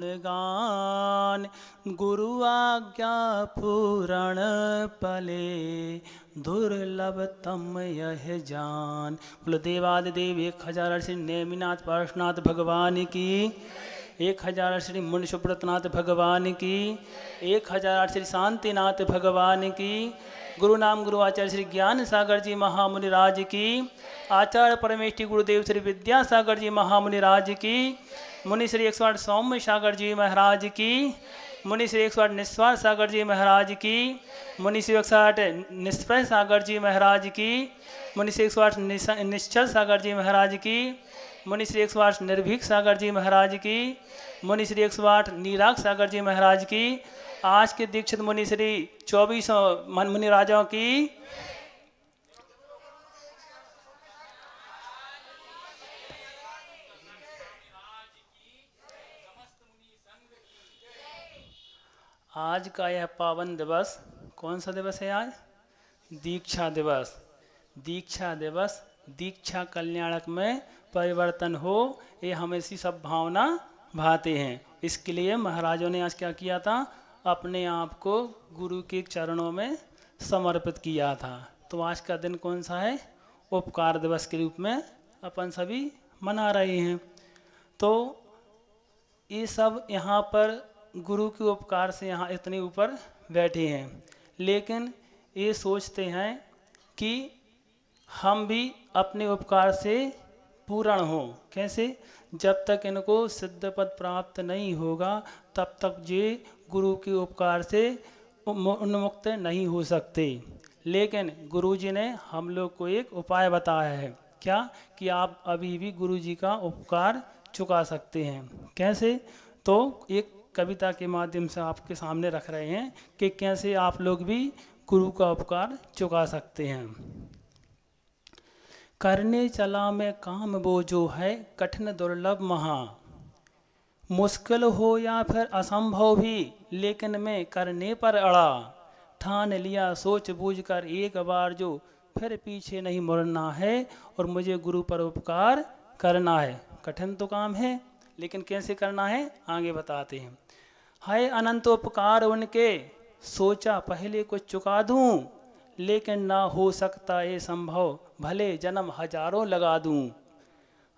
गान गुरु आज्ञा पूरण पले दुर्लभ तम यह जान। बोलो देवादिदेव 1000 श्री नेमिनाथ पार्श्वनाथ भगवान की, 1000 श्री मुंड सुब्रतनाथ भगवान की, 1000 श्री शांतिनाथ भगवान की, गुरु नाम गुरु आचार्य श्री ज्ञान सागर जी महामुनि राज की, आचार्य परमेष्टि गुरुदेव श्री विद्यासागर जी महामुनि राज की, मुनि श्री 108 सौम्य सागर जी महाराज की, मुनि श्री 108 निस्वार सागर जी महाराज की, मुनि श्री 108 निष्प्रय सागर जी महाराज की, मुनि श्री 108 निश्चल सागर जी महाराज की, मुनि श्री 108 निर्भीक सागर जी महाराज की, मुनि श्री 108 नीराग सागर जी महाराज की, आज के दीक्षित मुनि श्री 24 मुनि राजाओं की, आज का यह पावन दिवस कौन सा दिवस है आज? दीक्षा दिवस। दीक्षा दिवस, दीक्षा कल्याणक में परिवर्तन हो, ये हम ऐसी सब भावना भाते हैं। इसके लिए महाराजों ने आज क्या किया था? अपने आप को गुरु के चरणों में समर्पित किया था। तो आज का दिन कौन सा है? उपकार दिवस के रूप में अपन सभी मना रहे हैं। तो ये सब यहाँ पर गुरु के उपकार से यहाँ इतने ऊपर बैठे हैं, लेकिन ये सोचते हैं कि हम भी अपने उपकार से पूर्ण हों। कैसे? जब तक इनको सिद्ध पद प्राप्त नहीं होगा तब तक ये गुरु के उपकार से उन्मुक्त नहीं हो सकते। लेकिन गुरु जी ने हम लोग को एक उपाय बताया है। क्या? कि आप अभी भी गुरु जी का उपकार चुका सकते हैं। कैसे? तो एक कविता के माध्यम से आपके सामने रख रहे हैं कि कैसे आप लोग भी गुरु का उपकार चुका सकते हैं। करने चला मैं काम वो जो है कठिन दुर्लभ महा, मुश्किल हो या फिर असंभव भी लेकिन मैं करने पर अड़ा, ठान लिया सोच बूझ कर एक बार जो फिर पीछे नहीं मुड़ना है और मुझे गुरु पर उपकार करना है। कठिन तो काम है, लेकिन कैसे करना है आगे बताते हैं। हाय अनंत उपकार उनके, सोचा पहले कुछ चुका दूं, लेकिन ना हो सकता ये संभव, भले जन्म हजारों लगा दूं।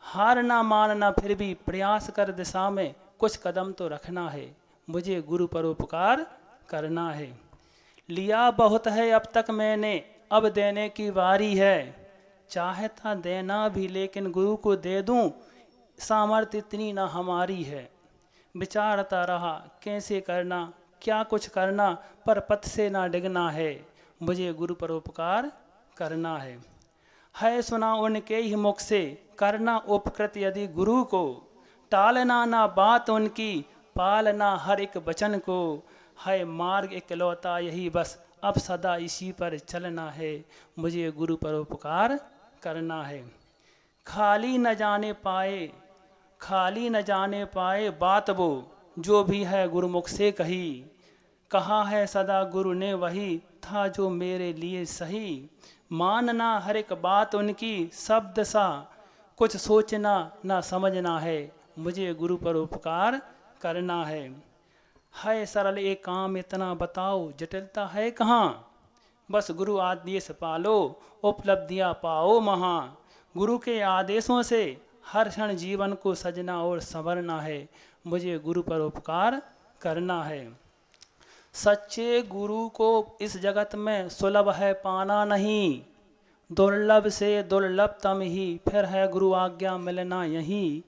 हार ना मानना फिर भी प्रयास कर दिशा में कुछ कदम तो रखना है, मुझे गुरु पर उपकार करना है। लिया बहुत है अब तक मैंने, अब देने की बारी है, चाहता देना भी लेकिन गुरु को दे दूं, सामर्थ्य इतनी ना हमारी है। विचारता रहा कैसे करना, क्या कुछ करना, पर पथ से ना डिगना है, मुझे गुरु पर उपकार करना है सुना उनके ही मुख से, करना उपकृत यदि गुरु को, टालना ना बात उनकी, पालना हर एक वचन को, है मार्ग इकलौता यही बस, अब सदा इसी पर चलना है, मुझे गुरु पर उपकार करना है। खाली न जाने पाए, खाली न जाने पाए बात वो जो भी है गुरुमुख से कही, कहा है सदा गुरु ने वही था जो मेरे लिए सही। मानना हर एक बात उनकी शब्द सा, कुछ सोचना ना समझना है, मुझे गुरु पर उपकार करना है सरल एक काम इतना बताओ, जटिलता है कहाँ, बस गुरु आदेश पालो, उपलब्धियाँ पाओ महा। गुरु के आदेशों से हर क्षण जीवन को सजना और संवरना है, मुझे गुरु पर उपकार करना है। सच्चे गुरु को इस जगत में सुलभ है पाना नहीं, दुर्लभ से दुर्लभतम ही फिर है गुरु आज्ञा मिलना यही।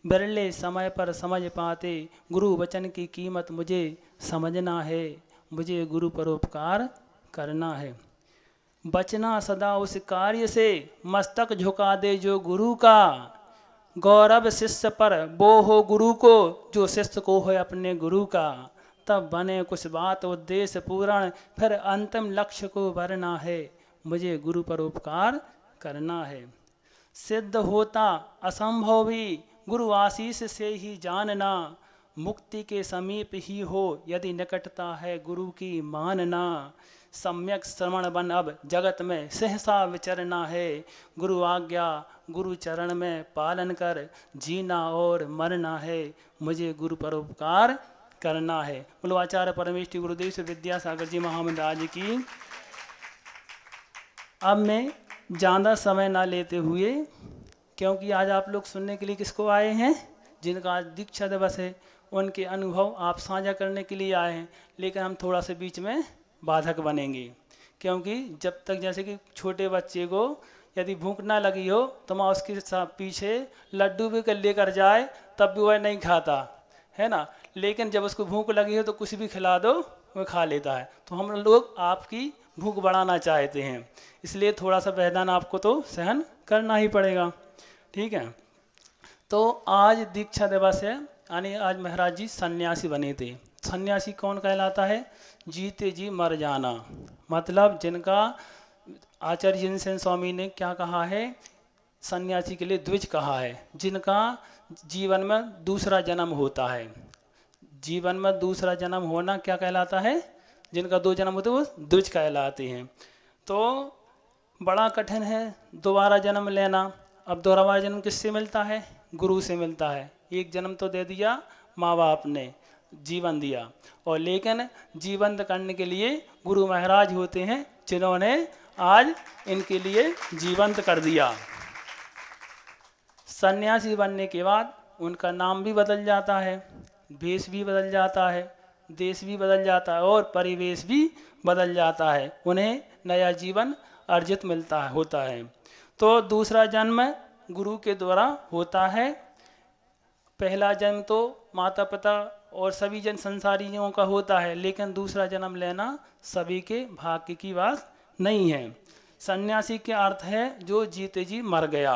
बिरले समय पर समझ पाते गुरु वचन की कीमत मुझे समझना है, मुझे गुरु पर उपकार करना है। बचना सदा उस कार्य से मस्तक झुका दे जो गुरु का, गौरव शिष्य पर वो हो गुरु को जो शिष्य को है अपने गुरु का। तब बने कुछ बात उद्देश्य पूर्ण, फिर अंतिम लक्ष्य को वरना है, मुझे गुरु पर उपकार करना है। सिद्ध होता असंभव भी गुरु आशीष से ही जानना, मुक्ति के समीप ही हो यदि निकटता है गुरु की मानना। सम्यक श्रवण बन अब जगत में सहसा विचरना है। गुरु आज्ञा गुरु चरण में पालन कर जीना और मरना है। मुझे गुरु परोपकार करना है। बोलो आचार्य परमेष्ठी गुरुदेव श्री विद्यासागर जी महामंडल की। अब मैं ज़्यादा समय ना लेते हुए, क्योंकि आज आप लोग सुनने के लिए किसको आए हैं? जिनका आज दीक्षा दिवस है, उनके अनुभव आप साझा करने के लिए आए हैं। लेकिन हम थोड़ा सा बीच में बाधक बनेंगे, क्योंकि जब तक जैसे कि छोटे बच्चे को यदि भूख ना लगी हो तो माँ उसके पीछे लड्डू भी कर लेकर जाए तब भी वह नहीं खाता है ना। लेकिन जब उसको भूख लगी हो तो कुछ भी खिला दो वह खा लेता है। तो हम लोग आपकी भूख बढ़ाना चाहते हैं, इसलिए थोड़ा सा व्यवधान आपको तो सहन करना ही पड़ेगा। ठीक है। तो आज दीक्षा दिवस है, यानी आज महाराज जी सन्यासी बने थे। सन्यासी कौन कहलाता है? जीते जी मर जाना, मतलब जिनका आचार्य जिनसेन स्वामी ने क्या कहा है, सन्यासी के लिए द्विज कहा है, जिनका जीवन में दूसरा जन्म होता है। जीवन में दूसरा जन्म होना क्या कहलाता है? जिनका दो जन्म होते हैं वो द्विज कहलाते हैं। तो बड़ा कठिन है दोबारा जन्म लेना। अब दोबारा जन्म किससे मिलता है? गुरु से मिलता है। एक जन्म तो दे दिया माँ बाप ने, जीवन दिया, और लेकिन जीवन करने के लिए गुरु महाराज होते हैं, जिन्होंने आज इनके लिए जीवंत कर दिया। सन्यासी बनने के बाद उनका नाम भी बदल जाता है, भेष भी बदल जाता है, देश भी बदल जाता है और परिवेश भी बदल जाता है। उन्हें नया जीवन अर्जित होता है। तो दूसरा जन्म गुरु के द्वारा होता है। पहला जन्म तो माता पिता और सभी जन संसारियों का होता है, लेकिन दूसरा जन्म लेना सभी के भाग्य की बात नहीं है। सन्यासी के अर्थ है जो जीते जी मर गया,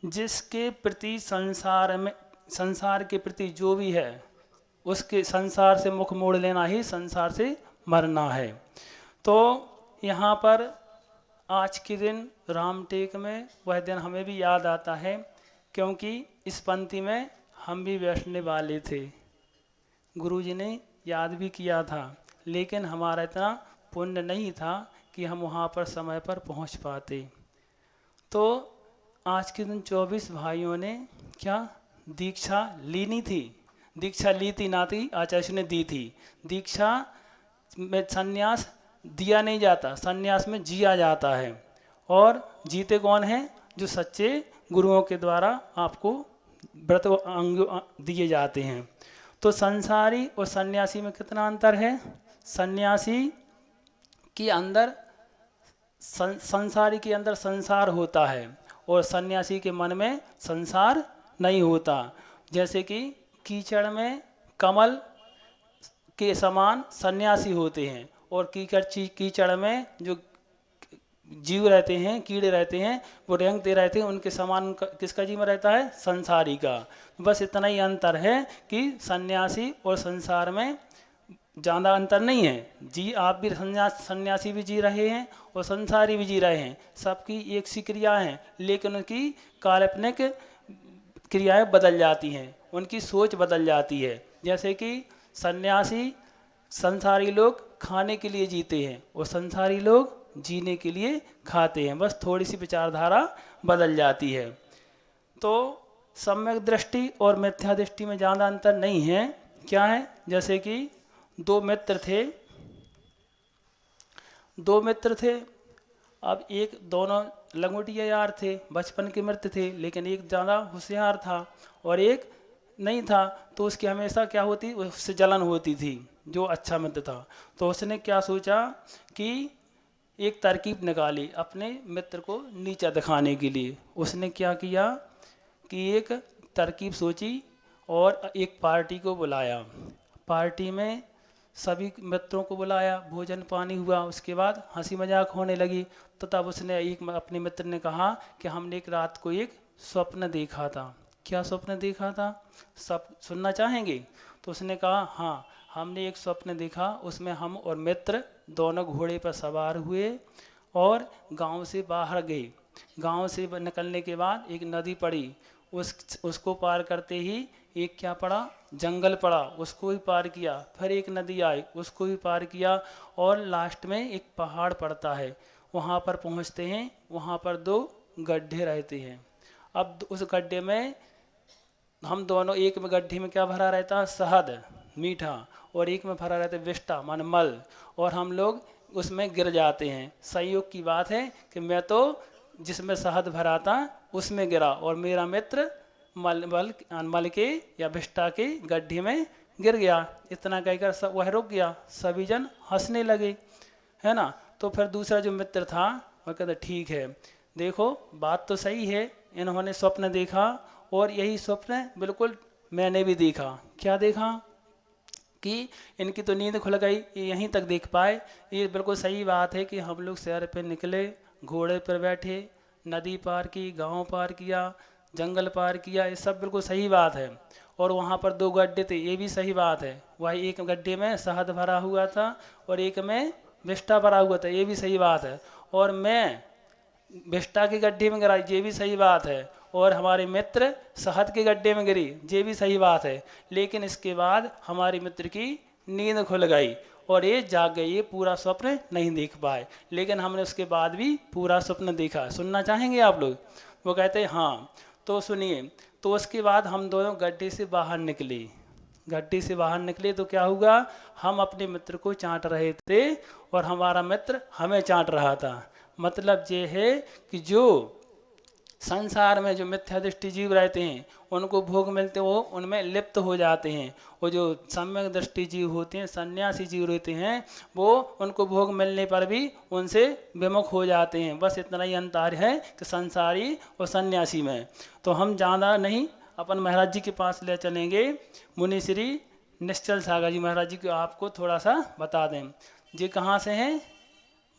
जिसके प्रति संसार के प्रति जो भी है उसके संसार से मुख मोड़ लेना ही संसार से मरना है। तो यहाँ पर आज के दिन रामटेक में वह दिन हमें भी याद आता है, क्योंकि इस पंक्ति में हम भी बैठने वाले थे। गुरुजी ने याद भी किया था, लेकिन हमारा इतना पुण्य नहीं था कि हम वहाँ पर समय पर पहुँच पाते। तो आज के दिन 24 भाइयों ने क्या दीक्षा लेनी थी, दीक्षा ली थी ना थी, आचार्य ने दी थी। दीक्षा में संन्यास दिया नहीं जाता, संन्यास में जिया जाता है। और जीते कौन हैं? जो सच्चे गुरुओं के द्वारा आपको व्रत अंग दिए जाते हैं। तो संसारी और सन्यासी में कितना अंतर है? सन्यासी के अंदर संसारी के अंदर संसार होता है और सन्यासी के मन में संसार नहीं होता। जैसे कि कीचड़ में कमल के समान सन्यासी होते हैं, और कीचड़ में जो जीव रहते हैं, कीड़े रहते हैं, वो रेंगते रहते हैं, उनके समान किसका जीवन रहता है? संसारी का। बस इतना ही अंतर है कि सन्यासी और संसार में ज़्यादा अंतर नहीं है। जी आप भी सन्यासी भी जी रहे हैं और संसारी भी जी रहे हैं, सबकी एक सी क्रियाएँ हैं, लेकिन उनकी काल्पनिक क्रियाएं बदल जाती हैं, उनकी सोच बदल जाती है। जैसे कि सन्यासी संसारी लोग खाने के लिए जीते हैं और संसारी लोग जीने के लिए खाते हैं, बस थोड़ी सी विचारधारा बदल जाती है। तो सम्यक दृष्टि और मिथ्या दृष्टि में ज़्यादा अंतर नहीं है। क्या है? जैसे कि दो मित्र थे। अब एक दोनों लंगोटिया यार थे, बचपन के मित्र थे, लेकिन एक ज़्यादा होशियार था और एक नहीं था। तो उसकी हमेशा क्या होती, उससे जलन होती थी जो अच्छा मित्र था। तो उसने क्या सोचा कि एक तरकीब निकाली अपने मित्र को नीचा दिखाने के लिए। उसने क्या किया कि एक तरकीब सोची और एक पार्टी को बुलाया। पार्टी में सभी मित्रों को बुलाया, भोजन पानी हुआ, उसके बाद हंसी मजाक होने लगी। तो तब उसने अपने मित्र ने कहा कि हमने एक रात को एक स्वप्न देखा था। क्या स्वप्न देखा था? सब सुनना चाहेंगे? तो उसने कहा हाँ, हमने एक स्वप्न देखा, उसमें हम और मित्र दोनों घोड़े पर सवार हुए और गांव से बाहर गए। गांव से निकलने के बाद एक नदी पड़ी, उसको पार करते ही एक क्या पड़ा, जंगल पड़ा, उसको भी पार किया, फिर एक नदी आई, उसको भी पार किया, और लास्ट में एक पहाड़ पड़ता है। वहाँ पर पहुँचते हैं, वहाँ पर दो गड्ढे रहते हैं। अब उस गड्ढे में हम दोनों, एक में गड्ढे में क्या भरा रहता है, शहद मीठा, और एक में भरा रहता है विष्टा मान मल, और हम लोग उसमें गिर जाते हैं। संयोग की बात है कि मैं तो जिसमें शहद भरा था उसमें गिरा, और मेरा मित्र मल के या विष्टा के गड्ढे में गिर गया। इतना कहकर सब वह रुक गया, सभी जन हंसने लगे, है ना। तो फिर दूसरा जो मित्र था वह कहता ठीक है, देखो बात तो सही है, इन्होंने स्वप्न देखा, और यही स्वप्न बिल्कुल मैंने भी देखा। क्या देखा कि इनकी तो नींद खुल गई, ये यहीं तक देख पाए। ये बिल्कुल सही बात है कि हम लोग शहर पे निकले, घोड़े पर बैठे, नदी पार की, गांव पार किया, जंगल पार किया, ये सब बिल्कुल सही बात है। और वहाँ पर दो गड्ढे थे, ये भी सही बात है। वही एक गड्ढे में शहद भरा हुआ था और एक में विष्टा भरा हुआ था, ये भी सही बात है। और मैं विष्टा के गड्ढे में गिरा, ये भी सही बात है। और हमारे मित्र शहद के गड्ढे में गिरी, ये भी सही बात है। लेकिन इसके बाद हमारे मित्र की नींद खुल गई और ये जाग गए, ये पूरा स्वप्न नहीं देख पाए, लेकिन हमने उसके बाद भी पूरा स्वप्न देखा। सुनना चाहेंगे आप लोग? वो कहते हैं हाँ। तो सुनिए, तो उसके बाद हम दोनों गड्ढे से बाहर निकले। गड्ढे से बाहर निकले तो क्या हुआ, हम अपने मित्र को चाट रहे थे और हमारा मित्र हमें चाट रहा था। मतलब ये है कि जो संसार में जो मिथ्या दृष्टि जीव रहते हैं उनको भोग मिलते वो उनमें लिप्त हो जाते हैं, वो जो सम्यक दृष्टि जीव होते हैं, सन्यासी जीव रहते हैं, वो उनको भोग मिलने पर भी उनसे विमुख हो जाते हैं। बस इतना ही अंतर है कि संसारी और सन्यासी में। तो हम ज़्यादा नहीं, अपन महाराज जी के पास ले चलेंगे, मुनि श्री निश्चल सागर जी महाराज जी को आपको थोड़ा सा बता दें। जी कहाँ से हैं?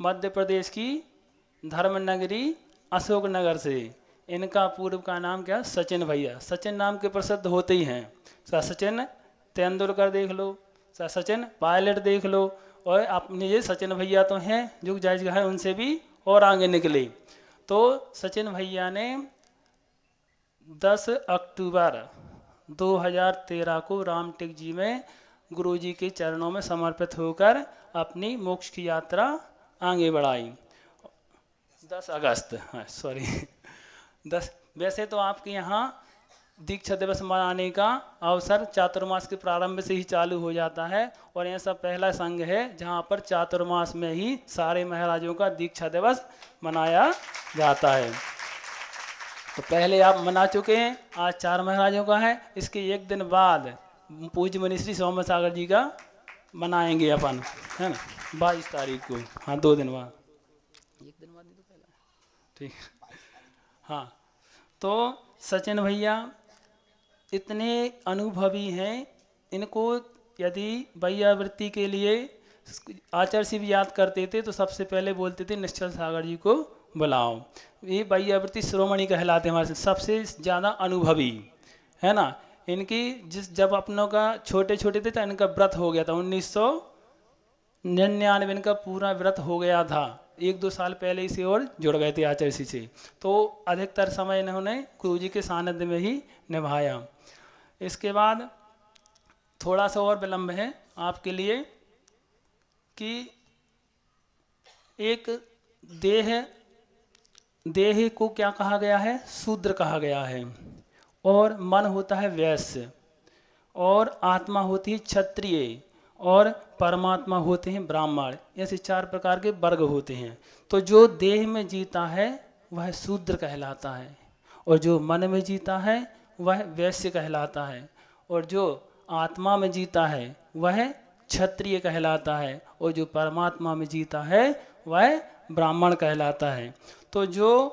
मध्य प्रदेश की धर्मनगरी अशोकनगर से। इनका पूर्व का नाम क्या? सचिन भैया। सचिन नाम के प्रसिद्ध होते ही हैं। सचिन तेंदुलकर देख लो, सचिन पायलट देख लो, और अपने ये सचिन भैया तो हैं जो जायज है, उनसे भी और आगे निकले। तो सचिन भैया ने 10 अक्टूबर 2013 को रामटेक जी में गुरु जी के चरणों में समर्पित होकर अपनी मोक्ष की यात्रा आगे बढ़ाई। 10 अगस्त, हाँ सॉरी 10। वैसे तो आपके यहाँ दीक्षा दिवस मनाने का अवसर चातुर्मास के प्रारंभ से ही चालू हो जाता है, और ऐसा पहला संघ है जहाँ पर चातुर्मास में ही सारे महाराजों का दीक्षा दिवस मनाया जाता है। तो पहले आप मना चुके हैं, आज 4 महाराजों का है। इसके एक दिन बाद पूज्य मुनि श्री सोम सागर जी का मनाएंगे अपन, है ना, 22 तारीख को। हाँ 2 दिन बाद, एक दिन बाद नहीं तो पहला, ठीक। हाँ, तो सचिन भैया इतने अनुभवी हैं, इनको यदि वैयावृत्ति के लिए आचार्य से भी याद करते थे तो सबसे पहले बोलते थे निश्चल सागर जी को बुलाओ। ये वैयावृत्ति शिरोमणि कहलाते हैं हमारे सबसे ज़्यादा अनुभवी, है ना। इनकी जब अपनों का छोटे छोटे थे तो इनका व्रत हो गया था 1999, इनका पूरा व्रत हो गया था। 1-2 साल पहले इसे और जुड़ गए थे आचार्य जी से, तो अधिकतर समय इन्होंने गुरु जी के सानिध्य में ही निभाया। इसके बाद थोड़ा सा और विलंब है आपके लिए कि एक देह को क्या कहा गया है? शूद्र कहा गया है, और मन होता है वैश्य, और आत्मा होती है क्षत्रिय, और परमात्मा होते हैं ब्राह्मण। ऐसे 4 प्रकार के वर्ग होते हैं। तो जो देह में जीता है वह शूद्र कहलाता है, और जो मन में जीता है वह वैश्य कहलाता है, और जो आत्मा में जीता है वह क्षत्रिय कहलाता है, और जो परमात्मा में जीता है वह ब्राह्मण कहलाता है। तो जो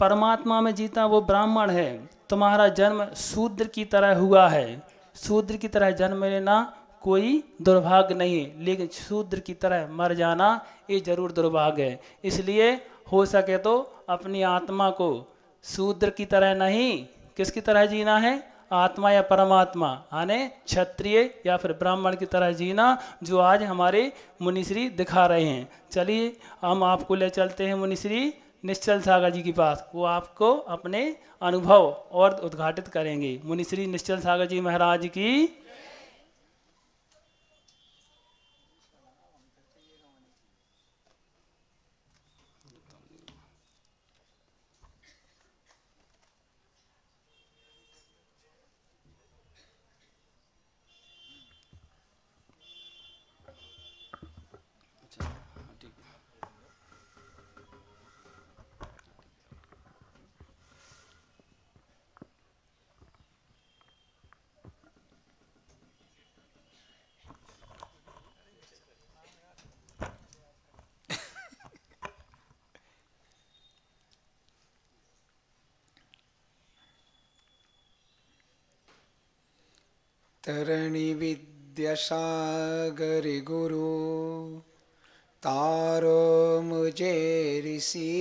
परमात्मा में जीता वो ब्राह्मण है। तुम्हारा जन्म शूद्र की तरह हुआ है, शूद्र की तरह जन्म लेना कोई दुर्भाग्य नहीं है, लेकिन शूद्र की तरह मर जाना ये जरूर दुर्भाग्य है। इसलिए हो सके तो अपनी आत्मा को शूद्र की तरह नहीं, किसकी तरह जीना है? आत्मा या परमात्मा, यानी क्षत्रिय या फिर ब्राह्मण की तरह जीना, जो आज हमारे मुनिश्री दिखा रहे हैं। चलिए हम आपको ले चलते हैं मुनिश्री निश्चल सागर जी के पास, वो आपको अपने अनुभव और उद्घाटित करेंगे। मुनि श्री निश्चल सागर जी महाराज की। तरणी विद्यासागर गुरु तारो मुझे ऋषि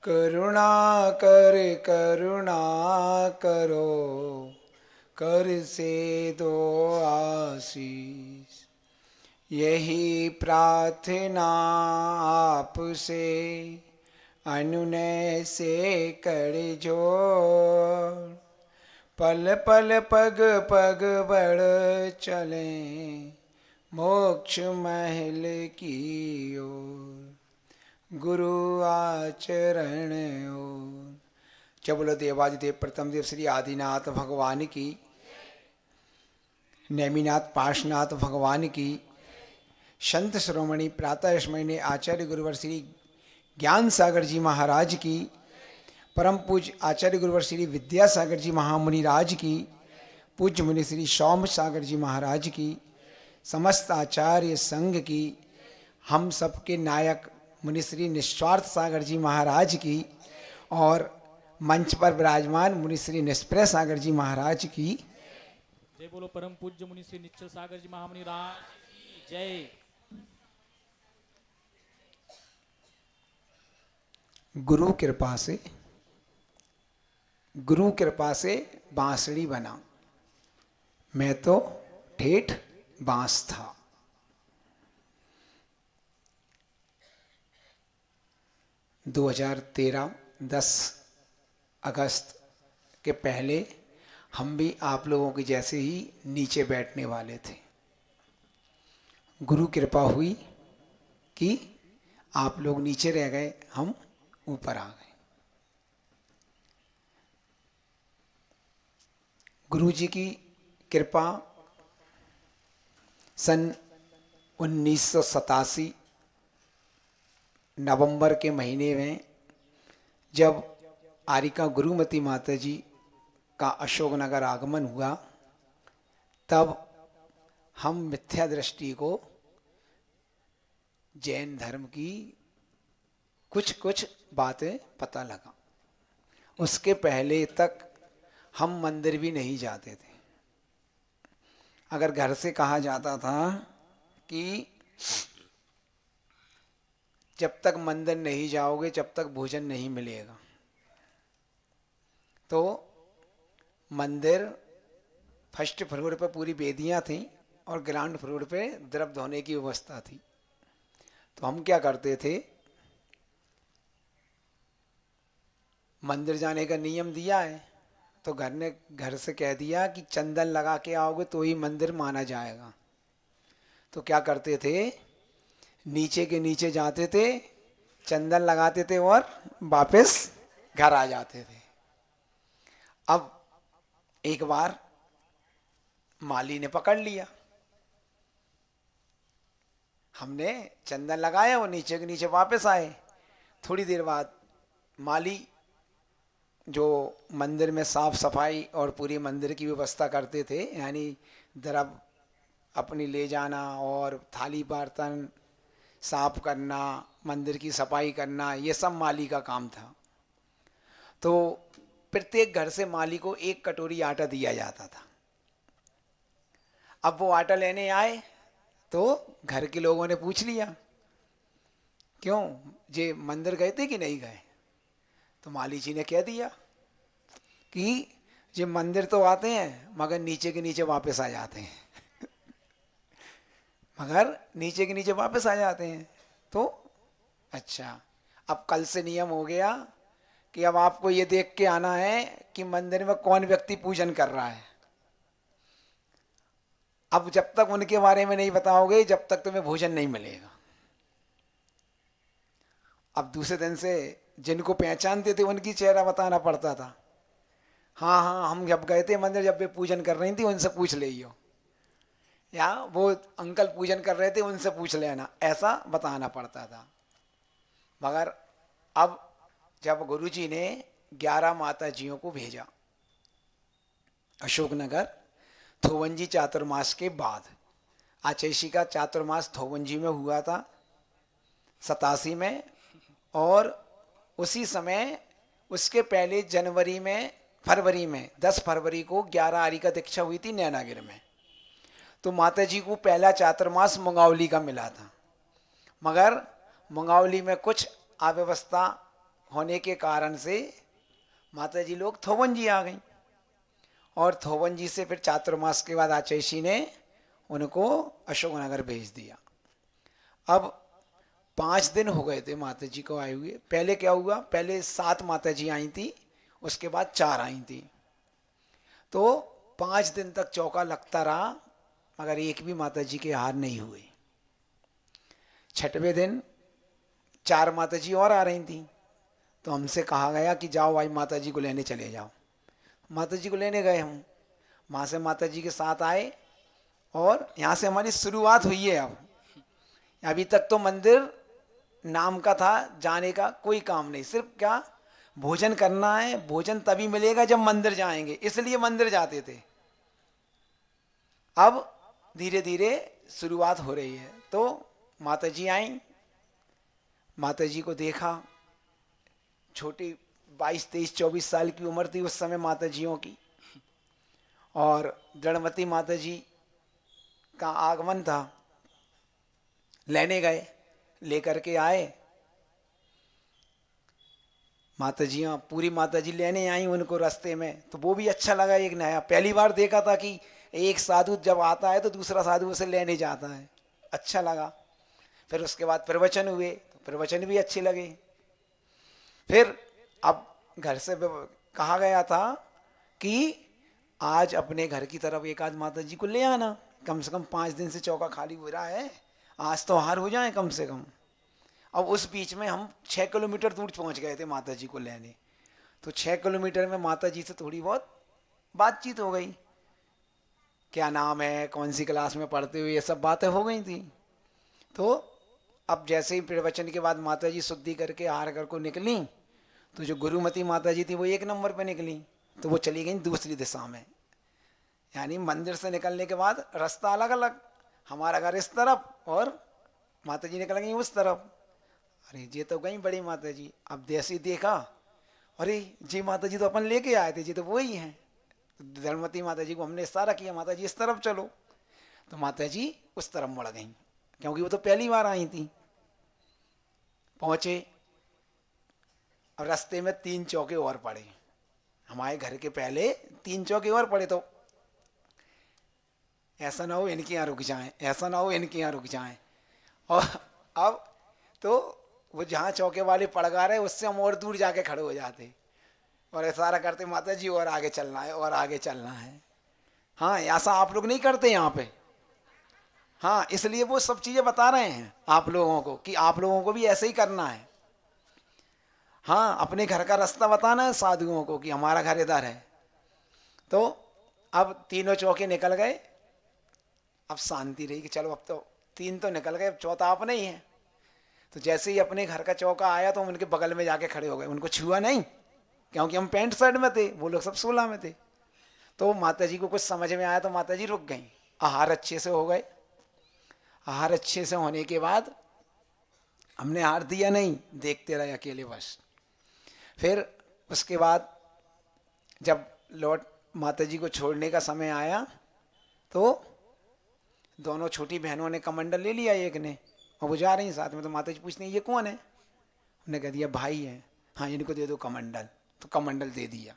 करुणा करो कर से दो आशीष। यही प्रार्थना आपसे अनुनय से कर जोड़। पल पल पग पग बढ़ चले मोक्ष महल की ओर गुरु आचरण ओर। जब बोलो देवादिदेव प्रथम देव श्री आदिनाथ भगवान की, नेमिनाथ पाशनाथ भगवान की, संत श्रोमणी प्रातः स्मरणी आचार्य गुरुवर श्री ज्ञान सागर जी महाराज की, परम पूज्य आचार्य गुरुवर श्री विद्यासागर जी महामुनि राज की, पूज्य मुनि श्री सौम्य सागर जी महाराज की, समस्त आचार्य संघ की, हम सबके नायक मुनि श्री निस्वार्थ सागर जी महाराज की, और मंच पर विराजमान मुनि श्री निष्प्रय सागर जी महाराज की जय। बोलो परम पूज्य मुनि श्री निश्चल सागर जी महामुनि राज की जय। गुरु कृपा से बांसुरी बना, मैं तो ठेठ बांस था। – 2013 10 अगस्त के पहले हम भी आप लोगों के जैसे ही नीचे बैठने वाले थे। गुरु कृपा हुई कि आप लोग नीचे रह गए, हम ऊपर आ गए। गुरु जी की कृपा सन 1987 नवंबर के महीने में जब आरिका गुरुमती माता जी का अशोकनगर आगमन हुआ, तब हम मिथ्या दृष्टि को जैन धर्म की कुछ कुछ बातें पता लगा। उसके पहले तक हम मंदिर भी नहीं जाते थे। अगर घर से कहा जाता था कि जब तक मंदिर नहीं जाओगे जब तक भोजन नहीं मिलेगा, तो मंदिर फर्स्ट फ्लोर पर पूरी वेदियां थीं और ग्राउंड फ्लोर पे द्रव धोने की व्यवस्था थी। तो हम क्या करते थे, मंदिर जाने का नियम दिया है तो घर से कह दिया कि चंदन लगा के आओगे तो ही मंदिर माना जाएगा। तो क्या करते थे, नीचे के नीचे जाते थे, चंदन लगाते थे और वापस घर आ जाते थे। अब एक बार माली ने पकड़ लिया, हमने चंदन लगाया, वो नीचे के नीचे वापस आए। थोड़ी देर बाद माली जो मंदिर में साफ सफाई और पूरी मंदिर की व्यवस्था करते थे, यानी द्रव अपनी ले जाना और थाली बर्तन साफ करना, मंदिर की सफाई करना, ये सब माली का काम था। तो प्रत्येक घर से माली को एक कटोरी आटा दिया जाता था। अब वो आटा लेने आए तो घर के लोगों ने पूछ लिया, क्यों जे मंदिर गए थे कि नहीं गए? तो माली जी ने कह दिया कि ये मंदिर तो आते हैं मगर नीचे के नीचे वापस आ जाते हैं मगर नीचे के नीचे वापस आ जाते हैं। तो अच्छा, अब कल से नियम हो गया कि अब आपको ये देख के आना है कि मंदिर में कौन व्यक्ति पूजन कर रहा है। अब जब तक उनके बारे में नहीं बताओगे जब तक तुम्हें भोजन नहीं मिलेगा। अब दूसरे दिन से जिनको पहचानते थे उनकी चेहरा बताना पड़ता था। हाँ हाँ, हम जब गए थे मंदिर, जब वे पूजन कर रही थी उनसे पूछ लियो, या वो अंकल पूजन कर रहे थे उनसे पूछ लेना, ऐसा बताना पड़ता था। मगर अब जब गुरुजी ने 11 माताजियों को भेजा अशोकनगर थोवंजी चातुर्मास के बाद, आचैशी का चातुर्मास थोवंजी में हुआ था 87 में, और उसी समय उसके पहले फरवरी में 10 फरवरी को 11 आरी का दीक्षा हुई थी नैनागिर में। तो माता जी को पहला चातुर्मास मुंगावली का मिला था, मगर मुंगावली में कुछ अव्यवस्था होने के कारण से माता जी लोग थोवंजी आ गई, और थोवंजी से फिर चातुर्मास के बाद आचैशी ने उनको अशोकनगर भेज दिया। अब 5 दिन हो गए थे माता जी को आए हुए। पहले क्या हुआ, पहले 7 माता जी आई थी, उसके बाद 4 आई थी। तो 5 दिन तक चौका लगता रहा, मगर एक भी माता जी के हार नहीं हुए। 6वें दिन 4 माता जी और आ रही थी, तो हमसे कहा गया कि जाओ भाई माता जी को लेने चले जाओ। माता जी को लेने गए हम, वहाँ से माता जी के साथ आए, और यहाँ से हमारी शुरुआत हुई है। अब अभी तक तो मंदिर नाम का था, जाने का कोई काम नहीं, सिर्फ क्या भोजन करना है। भोजन तभी मिलेगा जब मंदिर जाएंगे, इसलिए मंदिर जाते थे। अब धीरे धीरे शुरुआत हो रही है। तो माता जी आई, माता जी को देखा, छोटी 22, 23, 24 साल की उम्र थी उस समय माता जियों की, और दृढ़मती माता जी का आगमन था। लेने गए, लेकर के आए माता जियाँ, पूरी माता जी लेने आई उनको रास्ते में। तो वो भी अच्छा लगा, एक नया, पहली बार देखा था कि एक साधु जब आता है तो दूसरा साधु उसे लेने जाता है, अच्छा लगा। फिर उसके बाद प्रवचन हुए, तो प्रवचन भी अच्छे लगे। फिर अब घर से कहा गया था कि आज अपने घर की तरफ एक आध माता जी को ले आना, कम से कम 5 दिन से चौका खाली हो रहा है, आज तो हार हो जाए कम से कम। अब उस बीच में हम 6 किलोमीटर दूर पहुंच गए थे माता जी को लेने। तो 6 किलोमीटर में माता जी से थोड़ी बहुत बातचीत हो गई, क्या नाम है, कौन सी क्लास में पढ़ते हुए, ये सब बातें हो गई थी। तो अब जैसे ही प्रवचन के बाद माता जी शुद्धि करके हार कर को निकली, तो जो गुरुमती माता जी थी वो 1 नंबर पे निकली, तो वो चली गई दूसरी दिशा में। यानी मंदिर से निकलने के बाद रास्ता अलग अलग, हमारा घर इस तरफ और माता जी निकल गई उस तरफ। अरे ये तो गई बड़ी माता जी। अब जैसे ही देखा, अरे जी माता जी तो अपन लेके आए थे, जी तो वही हैं। तो धर्मवती माता जी को हमने इशारा किया, माता जी इस तरफ चलो, तो माता जी उस तरफ मुड़ गई, क्योंकि वो तो पहली बार आई थी। पहुंचे, अब रास्ते में 3 चौके और पड़े, हमारे घर के पहले 3 चौके और पड़े। तो ऐसा ना हो इनके यहाँ रुक जाएं, ऐसा ना हो इनके यहाँ रुक जाएं। और अब तो वो जहाँ चौके वाले पड़गा रहे उससे हम और दूर जाके खड़े हो जाते और इशारा करते, माता जी और आगे चलना है, और आगे चलना है। हाँ, ऐसा आप लोग नहीं करते यहाँ पे। हाँ, इसलिए वो सब चीज़ें बता रहे हैं आप लोगों को कि आप लोगों को भी ऐसे ही करना है। हाँ, अपने घर का रास्ता बताना है साधुओं को कि हमारा घर इधर है। तो अब तीनों चौके निकल गए, अब शांति रही कि चलो अब तो 3 तो निकल गए, अब चौथा अपने ही है। तो जैसे ही अपने घर का चौका आया तो हम उनके बगल में जाके खड़े हो गए, उनको छुआ नहीं क्योंकि हम पैंट शर्ट में थे, वो लोग सब 16 में थे। तो माता जी को कुछ समझ में आया तो माता जी रुक गई। आहार अच्छे से हो गए। आहार अच्छे से होने के बाद हमने हार दिया नहीं, देखते रहे अकेले बस। फिर उसके बाद जब लौट माता जी को छोड़ने का समय आया तो दोनों छोटी बहनों ने कमंडल ले लिया एक ने, और वो जा रही साथ में। तो माता जी पूछती हैं ये कौन है? उन्होंने कह दिया भाई है। हाँ, इनको दे दो कमंडल। तो कमंडल दे दिया।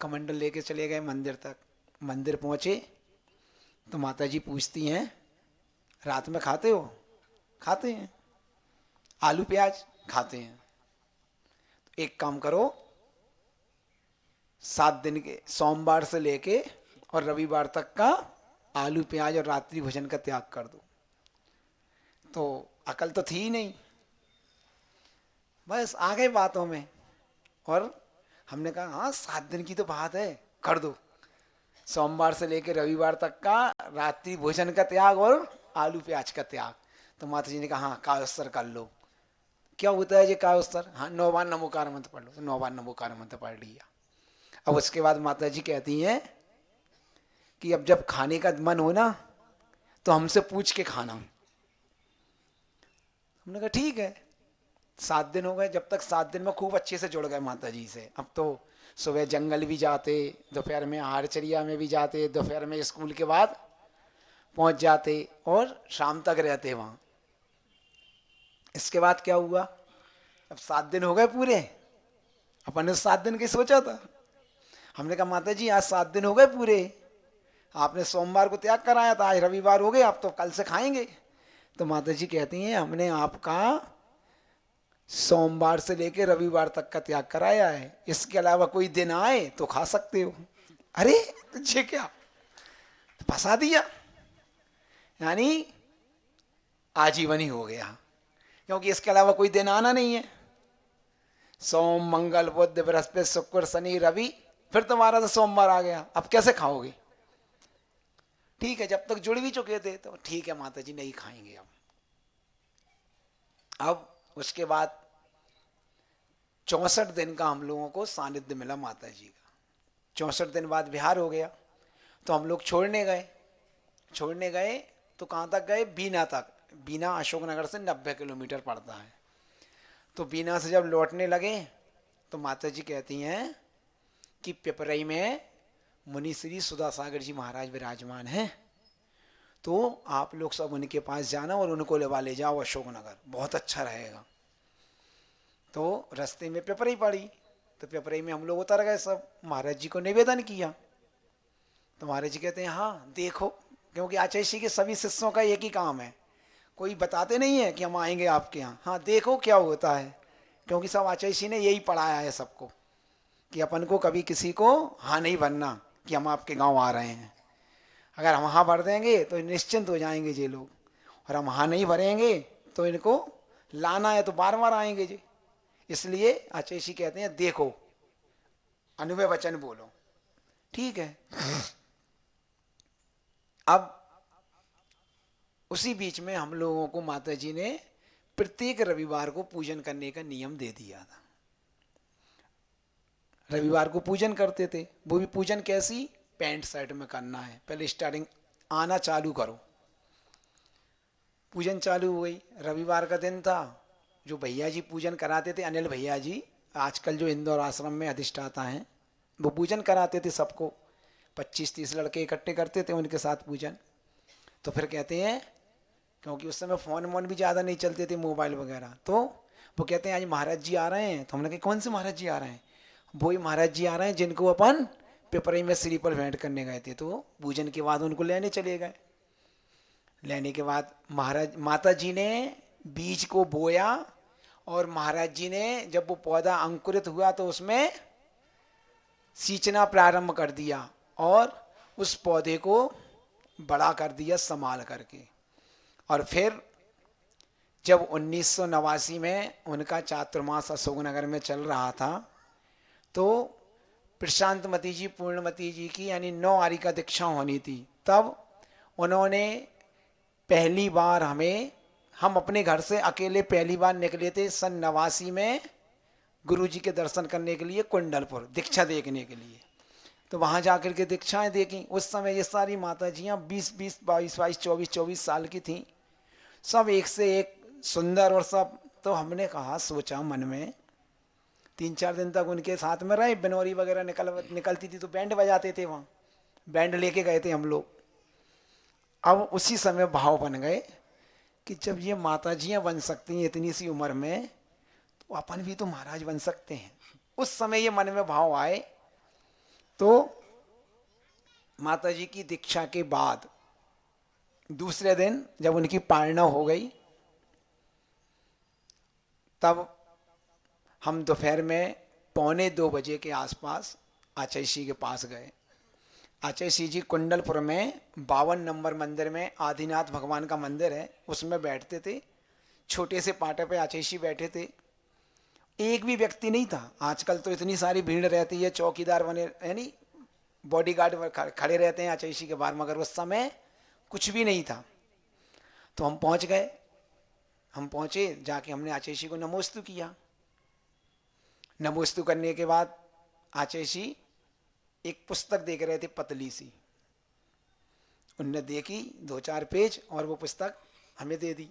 कमंडल लेके चले गए मंदिर तक। मंदिर पहुँचे तो माता जी पूछती हैं रात में खाते हो? खाते हैं। आलू प्याज? खाते हैं। एक काम करो, 7 दिन के सोमवार से लेके और रविवार तक का आलू प्याज और रात्रि भोजन का त्याग कर दो। तो अकल तो थी ही नहीं, बस आ गए बातों में। और हमने कहा हाँ 7 दिन की तो बात है, कर दो, सोमवार से लेकर रविवार तक का रात्रि भोजन का त्याग और आलू प्याज का त्याग। तो माता जी ने कहा हाँ कायोस्तर कर लो। क्या होता है ये कायोस्तर? हाँ 9 बार नमोकार मंत्र पढ़ लो। तो 9 बार नमोकार मंत्र पढ़ लिया। अब उसके बाद माता जी कहती हैं कि अब जब खाने का मन हो ना तो हमसे पूछ के खाना। हमने कहा ठीक है। 7 दिन हो गए, जब तक 7 दिन में खूब अच्छे से जुड़ गए माता जी से। अब तो सुबह जंगल भी जाते, दोपहर में आहारचर्या में भी जाते, दोपहर में स्कूल के बाद पहुंच जाते और शाम तक रहते वहां। इसके बाद क्या हुआ, अब 7 दिन हो गए पूरे। अपन ने 7 दिन के सोचा था। हमने कहा माता जी आज 7 दिन हो गए पूरे, आपने सोमवार को त्याग कराया था, आज रविवार हो गए, आप तो कल से खाएंगे। तो माता जी कहती हैं हमने आपका सोमवार से लेकर रविवार तक का त्याग कराया है, इसके अलावा कोई दिन आए तो खा सकते हो। अरे तुझे क्या फंसा दिया, यानी आजीवन ही हो गया, क्योंकि इसके अलावा कोई दिन आना नहीं है। सोम मंगल बुध बृहस्पति शुक्र शनि रवि, फिर तुम्हारा तो सोमवार आ गया, अब कैसे खाओगे? ठीक है, जब तक जुड़ भी चुके थे तो ठीक है माता जी नहीं खाएंगे। अब उसके बाद 64 दिन का हम लोगों को सानिध्य मिला माता जी का। 64 दिन बाद बिहार हो गया, तो हम लोग छोड़ने गए तो कहाँ तक गए? बीना तक। बीना अशोकनगर से 90 किलोमीटर पड़ता है। तो बीना से जब लौटने लगे तो माता जी कहती हैं कि पिपरई में मुनि श्री सुधासागर जी महाराज विराजमान हैं, तो आप लोग सब उनके पास जाना और उनको ले जाओ अशोकनगर, बहुत अच्छा रहेगा। तो रास्ते में पिपरई पड़ी, तो पिपरई में हम लोग उतर गए सब, महाराज जी को निवेदन किया। तो महाराज जी कहते हैं हाँ देखो, क्योंकि आचार्य के सभी शिष्यों का एक ही काम है, कोई बताते नहीं है कि हम आएंगे आपके यहाँ, हाँ देखो क्या होता है, क्योंकि सब आचार्य ने यही पढ़ाया है सबको कि अपन को कभी किसी को हाँ नहीं भरना कि हम आपके गांव आ रहे हैं। अगर हम हाँ भर देंगे तो निश्चिंत हो जाएंगे ये लोग, और हम हाँ नहीं भरेंगे तो इनको लाना है तो बार बार आएंगे जी। इसलिए आचार्य कहते हैं देखो, अनुव्यय वचन बोलो। ठीक है। अब उसी बीच में हम लोगों को माता जी ने प्रत्येक रविवार को पूजन करने का नियम दे दिया था। रविवार को पूजन करते थे, वो भी पूजन कैसी? पैंट शर्ट में करना है। पहले स्टार्टिंग आना चालू करो, पूजन चालू हो गई। रविवार का दिन था, जो भैया जी पूजन कराते थे, अनिल भैया जी आजकल जो इंदौर आश्रम में अधिष्ठाता हैं, वो पूजन कराते थे सबको। 25-30 लड़के इकट्ठे करते थे उनके साथ पूजन। तो फिर कहते हैं, क्योंकि उस समय फ़ोन भी ज़्यादा नहीं चलते थे, मोबाइल वगैरह, तो वो कहते हैं आज महाराज जी आ रहे हैं। तो हमने कहा कौन से महाराज जी आ रहे हैं? वही महाराज जी आ रहे हैं जिनको अपन पिपरई में श्रीफल भेंट करने गए थे। तो पूजन के बाद उनको लेने चले गए। लेने के बाद माता जी ने बीज को बोया, और महाराज जी ने जब वो पौधा अंकुरित हुआ तो उसमें सींचना प्रारंभ कर दिया, और उस पौधे को बड़ा कर दिया संभाल करके। और फिर जब 1989 में उनका चातुर्मास अशोकनगर में चल रहा था, तो प्रशांतमती जी पूर्णमती जी की यानी 9 आरी का दीक्षा होनी थी। तब उन्होंने पहली बार हम अपने घर से अकेले पहली बार निकले थे सन 89 में गुरु जी के दर्शन करने के लिए कुंडलपुर, दीक्षा देखने के लिए। तो वहाँ जाकर के दीक्षाएं देखी। उस समय ये सारी माता जियाँ 20-20, 22-22, 24-24 साल की थीं, सब एक से एक सुंदर और सब। तो हमने कहा, सोचा मन में, 3-4 दिन तक उनके साथ में रहे। बनोरी वगैरह निकलती थी तो बैंड बजाते थे, वहाँ बैंड लेके गए थे हम लोग। अब उसी समय भाव बन गए कि जब ये माता जियाँ बन सकती हैं इतनी सी उम्र में, तो अपन भी तो महाराज बन सकते हैं। उस समय ये मन में भाव आए। तो माता जी की दीक्षा के बाद दूसरे दिन जब उनकी पारणा हो गई, तब हम दोपहर में 1:45 के आसपास आचैसी के पास गए। आचैसी जी कुंडलपुर में 52 नंबर मंदिर में आदिनाथ भगवान का मंदिर है, उसमें बैठते थे। छोटे से पाटे पे आचैसी बैठे थे, एक भी व्यक्ति नहीं था। आजकल तो इतनी सारी भीड़ रहती है, चौकीदार बने यानी बॉडीगार्ड खड़े रहते हैं आचैसी के बाहर, मगर उस समय कुछ भी नहीं था। तो हम पहुंच गए। हम पहुंचे, जाके हमने आचैसी को नमोस्तु किया। नमोस्तु करने के बाद आचैसी एक पुस्तक देख रहे थे पतली सी, उनने देखी 2-4 पेज और वो पुस्तक हमें दे दी।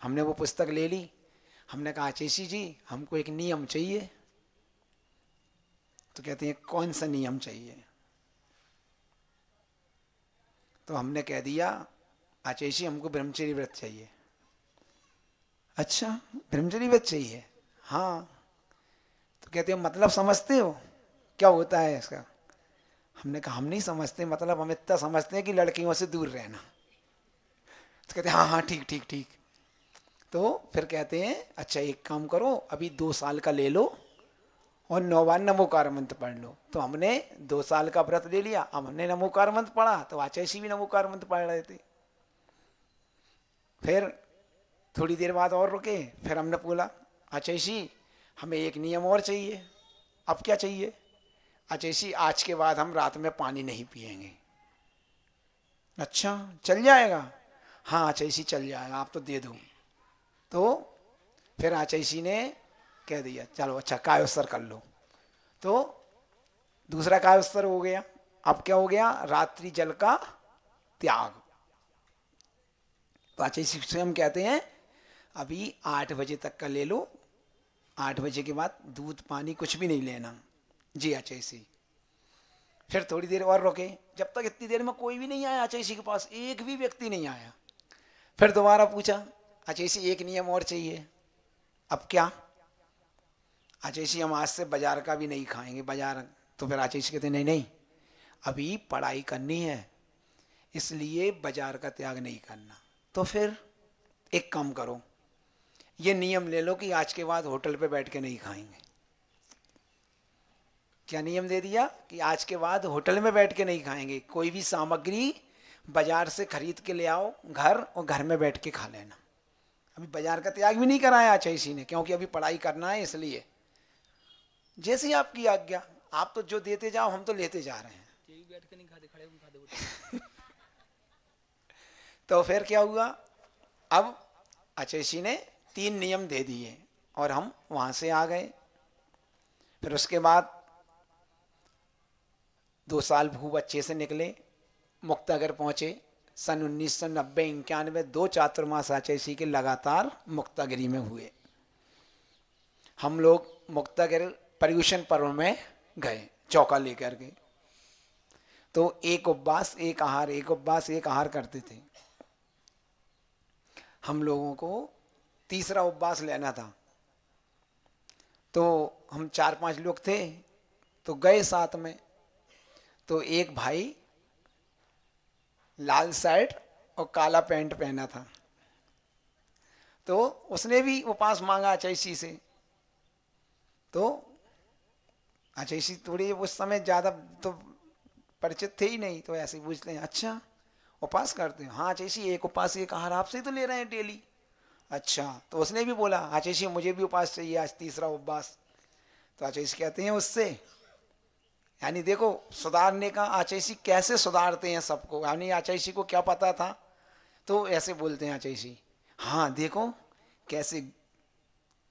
हमने वो पुस्तक ले ली। हमने कहा आचैसी जी हमको एक नियम चाहिए। तो कहते हैं कौन सा नियम चाहिए? तो हमने कह दिया आचैसी हमको ब्रह्मचर्य व्रत चाहिए। अच्छा ब्रह्मचर्य व्रत चाहिए? हाँ। तो कहते हैं मतलब समझते हो क्या होता है इसका? हमने कहा हम नहीं समझते, मतलब हम इतना समझते हैं कि लड़कियों से दूर रहना। तो कहते हैं हाँ हाँ ठीक ठीक ठीक। तो फिर कहते हैं अच्छा एक काम करो, अभी 2 साल का ले लो और 9 बार नमोकार मंत्र पढ़ लो। तो हमने 2 साल का व्रत ले लिया। अब हमने नमोकार मंत्र पढ़ा तो आचैसी भी नमोकार मंत्र पढ़ रहे थे। फिर थोड़ी देर बाद और रुके, फिर हमने बोला आचैसी हमें एक नियम और चाहिए। अब क्या चाहिए? आचैसी आज के बाद हम रात में पानी नहीं पिएंगे। अच्छा चल जाएगा? हाँ आचैसी चल जाएगा, आप तो दे दो। तो फिर आचैसी ने कह दिया चलो अच्छा कायोस्तर कर लो। तो दूसरा कायोस्तर हो गया। अब क्या हो गया? रात्रि जल का त्याग। तो आचैसी से हम कहते हैं अभी 8 बजे तक का ले लो, 8 बजे के बाद दूध पानी कुछ भी नहीं लेना। जी आचैसी। फिर थोड़ी देर और रुके, जब तक इतनी देर में कोई भी नहीं आया आचैसी के पास, एक भी व्यक्ति नहीं आया। फिर दोबारा पूछा आचैसी एक नियम और चाहिए। अब क्या? आचैसी हम आज से बाजार का भी नहीं खाएंगे, बाजार। तो फिर आचैसी कहते नहीं नहीं अभी पढ़ाई करनी है, इसलिए बाजार का त्याग नहीं करना। तो फिर एक काम करो, ये नियम ले लो कि आज के बाद होटल पे बैठ के नहीं खाएंगे। क्या नियम दे दिया? कि आज के बाद होटल में बैठ के नहीं खाएंगे, कोई भी सामग्री बाजार से खरीद के ले आओ घर, और घर में बैठ के खा लेना। अभी बाजार का त्याग भी नहीं कराया आचैसी ने, क्योंकि अभी पढ़ाई करना है इसलिए। जैसी आपकी आज्ञा, आप तो जो देते जाओ हम तो लेते जा रहे हैं। बैठ के नहीं खाते, खड़े होकर खाते। तो फिर क्या हुआ? अब आचैसी ने 3 नियम दे दिए और हम वहां से आ गए। फिर उसके बाद 2 साल खूब अच्छे से निकले, मुक्तागर पहुंचे। सन 1990-91 2 चातुर्मास आचैसी के लगातार मुक्तागिरी में हुए। हम लोग मुक्तागिर पर्यूषण पर्व में गए चौका लेकर के। तो एक उपवास एक आहार, एक उपवास एक आहार करते थे। हम लोगों को तीसरा उपवास लेना था। तो हम 4-5 लोग थे, तो गए साथ में। तो एक भाई लाल शर्ट और काला पैंट पहना था, तो उसने भी उपवास मांगा आचैसी से। तो आचैसी थोड़ी उस समय ज़्यादा तो परिचित थे ही नहीं, तो ऐसे ही पूछते हैं अच्छा उपवास करते हैं? हाँ आचैसी एक उपवास एक आहार आपसे तो ले रहे हैं डेली। अच्छा, तो उसने भी बोला आचैसी मुझे भी उपवास चाहिए आज, तीसरा उपवास। तो आचैसी कहते हैं उससे, यानी देखो सुधारने का, आचैसी कैसे सुधारते हैं सबको, यानी आचैसी को क्या पता था। तो ऐसे बोलते हैं आचैसी, हाँ देखो कैसे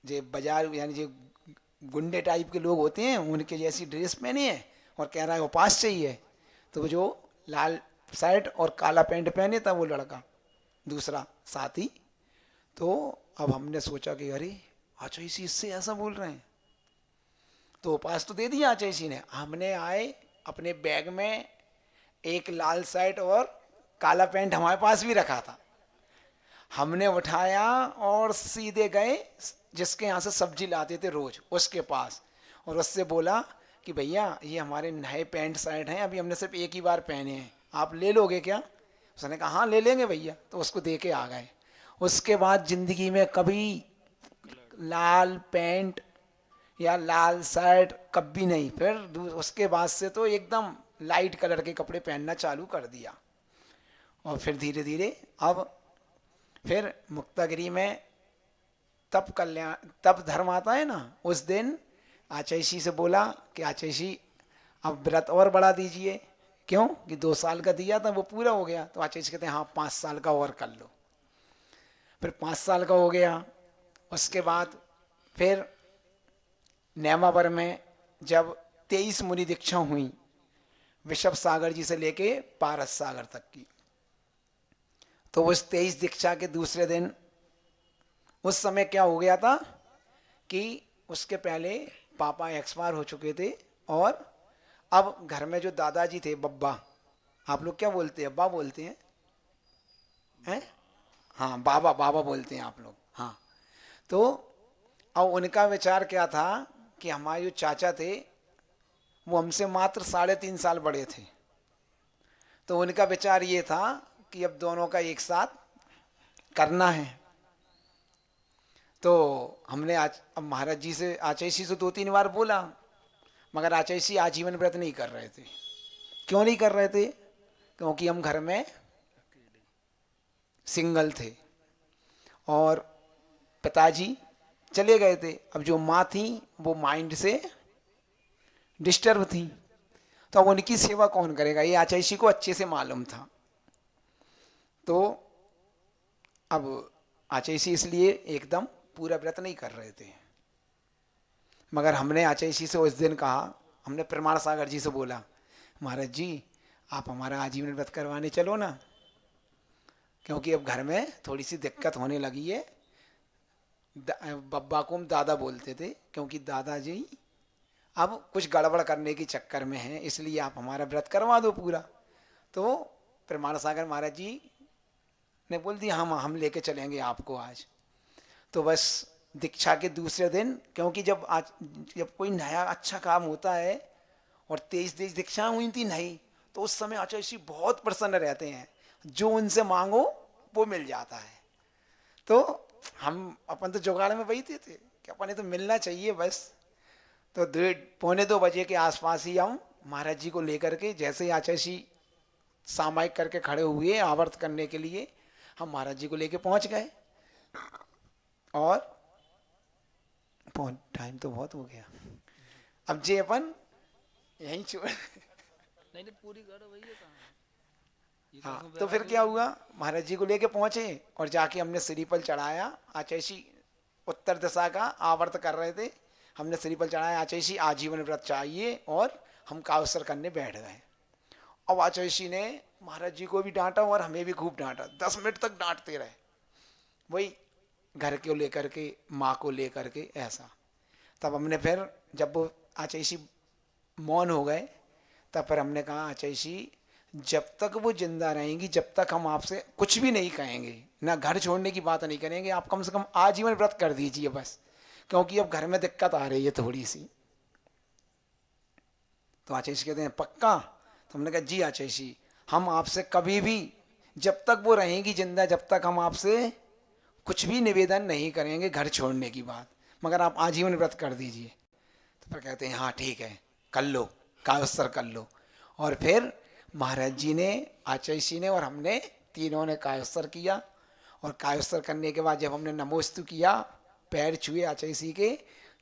जो बाजार यानी जो गुंडे टाइप के लोग होते हैं उनके जैसी ड्रेस पहने हैं और कह रहा है उपवास चाहिए। तो जो लाल शर्ट और काला पैंट पहने था वो लड़का दूसरा साथी। तो अब हमने सोचा कि अरे आचैसी इससे ऐसा बोल रहे हैं, तो उपवास तो दे दिया आचैसी ने। हमने आए अपने बैग में एक लाल शर्ट और काला पैंट हमारे पास भी रखा था, हमने उठाया और सीधे गए जिसके यहाँ से सब्जी लाते थे रोज उसके पास, और उससे बोला कि भैया ये हमारे नए पैंट शर्ट हैं, अभी हमने सिर्फ एक ही बार पहने हैं, आप ले लोगे क्या? उसने कहा हाँ ले लेंगे भैया। तो उसको दे के आ गए। उसके बाद जिंदगी में कभी लाल पैंट या लाल शर्ट, कभी नहीं। फिर उसके बाद से तो एकदम लाइट कलर के कपड़े पहनना चालू कर दिया। और फिर धीरे धीरे अब फिर मुक्तागिरी में तप कल्याण, तप धर्म आता है ना, उस दिन आचैशी से बोला कि आचैशी अब व्रत और बढ़ा दीजिए। क्यों कि 2 साल का दिया था वो पूरा हो गया। तो आचैशी कहते हैं हाँ 5 साल का और कर लो। फिर 5 साल का हो गया। उसके बाद फिर नेमावर में जब 23 मुनि दीक्षा हुई, विषभ सागर जी से लेके पारस सागर तक की, तो उस 23 दीक्षा के दूसरे दिन, उस समय क्या हो गया था कि उसके पहले पापा एक्सपायर हो चुके थे। और अब घर में जो दादाजी थे, बब्बा, आप लोग क्या बोलते हैं, अब्बा बोलते हैं? हाँ बाबा, बाबा बोलते हैं आप लोग। हाँ, तो अब उनका विचार क्या था कि हमारे जो चाचा थे वो हमसे मात्र 3.5 साल बड़े थे। तो उनका विचार ये था कि अब दोनों का एक साथ करना है। तो हमने आज अब महाराज जी से, आचैशी से 2-3 बार बोला, मगर आचैशी आजीवन व्रत नहीं कर रहे थे। क्यों नहीं कर रहे थे? क्योंकि हम घर में सिंगल थे और पिताजी चले गए थे। अब जो माँ थी वो माइंड से डिस्टर्ब थी, तो अब उनकी सेवा कौन करेगा, ये आचैशी को अच्छे से मालूम था। तो अब आचैशी इसलिए एकदम पूरा व्रत नहीं कर रहे थे। मगर हमने आचैशी से उस दिन कहा, हमने प्रमाण सागर जी से बोला, महाराज जी आप हमारा आजीवन व्रत करवाने चलो ना, क्योंकि अब घर में थोड़ी सी दिक्कत होने लगी है। बब्बा को हम दादा बोलते थे, क्योंकि दादाजी अब कुछ गड़बड़ करने के चक्कर में हैं, इसलिए आप हमारा व्रत करवा दो पूरा। तो प्रमाण सागर महाराज जी ने बोल दिया हम लेके चलेंगे आपको आज। तो बस दीक्षा के दूसरे दिन, क्योंकि जब कोई नया अच्छा काम होता है, और 23 दीक्षा हुई थी नई, तो उस समय आचार्य बहुत प्रसन्न रहते हैं, जो उनसे मांगो वो मिल जाता है। तो हम अपन तो जुगाड़ में बैठे थे कि अपन तो मिलना चाहिए बस। तो 1:45-2 बजे के आसपास ही हम महाराज जी को लेकर के, जैसे ही आचार्य सामायिक करके खड़े हुए आवर्त करने के लिए, हम महाराज जी को लेके पहुंच गए। और टाइम तो बहुत हो गया, अब जे अपन यहीं छोड़ नहीं पूरी करो भैया। हाँ, तो फिर क्या हुआ, महाराज जी को लेके पहुंचे और जाके हमने श्रीफल चढ़ाया। आचैशी उत्तर दिशा का आवर्त कर रहे थे, हमने श्रीफल चढ़ाया। आचैशी आजीवन व्रत चाहिए, और हम कावसर करने बैठ गए। अब आचैशी ने महाराज जी को भी डांटा और हमें भी खूब डांटा, 10 मिनट तक डांटते रहे, वही घर को लेकर के, माँ को लेकर के, ऐसा। तब हमने फिर, जब वो आचैशी मौन हो गए, तब फिर हमने कहा आचैशी जब तक वो जिंदा रहेंगी, जब तक हम आपसे कुछ भी नहीं कहेंगे, ना घर छोड़ने की बात नहीं करेंगे, आप कम से कम आजीवन व्रत कर दीजिए बस, क्योंकि अब घर में दिक्कत आ रही है थोड़ी सी। तो आचैशी कहते हैं पक्का? तो हमने कहा जी आचैशी, हम आपसे कभी भी, जब तक वो रहेंगी जिंदा, जब तक हम आपसे कुछ भी निवेदन नहीं करेंगे घर छोड़ने की बात, मगर आप आजीवन व्रत कर दीजिए। तो फिर कहते हैं हाँ ठीक है, कर लो, कावस्तर कर लो। और फिर महाराज जी ने, आचैशी ने और हमने तीनों ने कायस्तर किया। और कायस्तर करने के बाद जब हमने नमोस्तु किया, पैर छुए आचैशी के,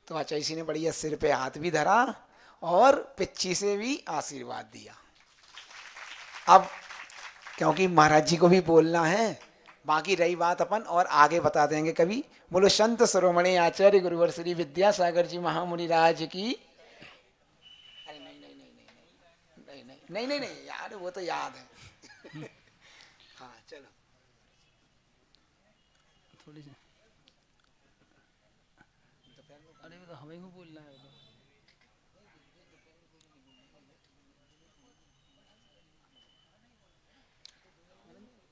तो आचैशी ने बढ़िया सिर पे हाथ भी धरा और पिच्ची से भी आशीर्वाद दिया। अब क्योंकि महाराज जी को भी बोलना है, बाकी रही बात अपन और आगे बता देंगे कभी। बोलो संत शिरोमणि आचार्य गुरुवर श्री विद्यासागर जी महामुनि राज की। अरे नहीं यार, वो तो याद है। हाँ चलो थोड़ी सी, अरे वो तो हमें को बोलना है।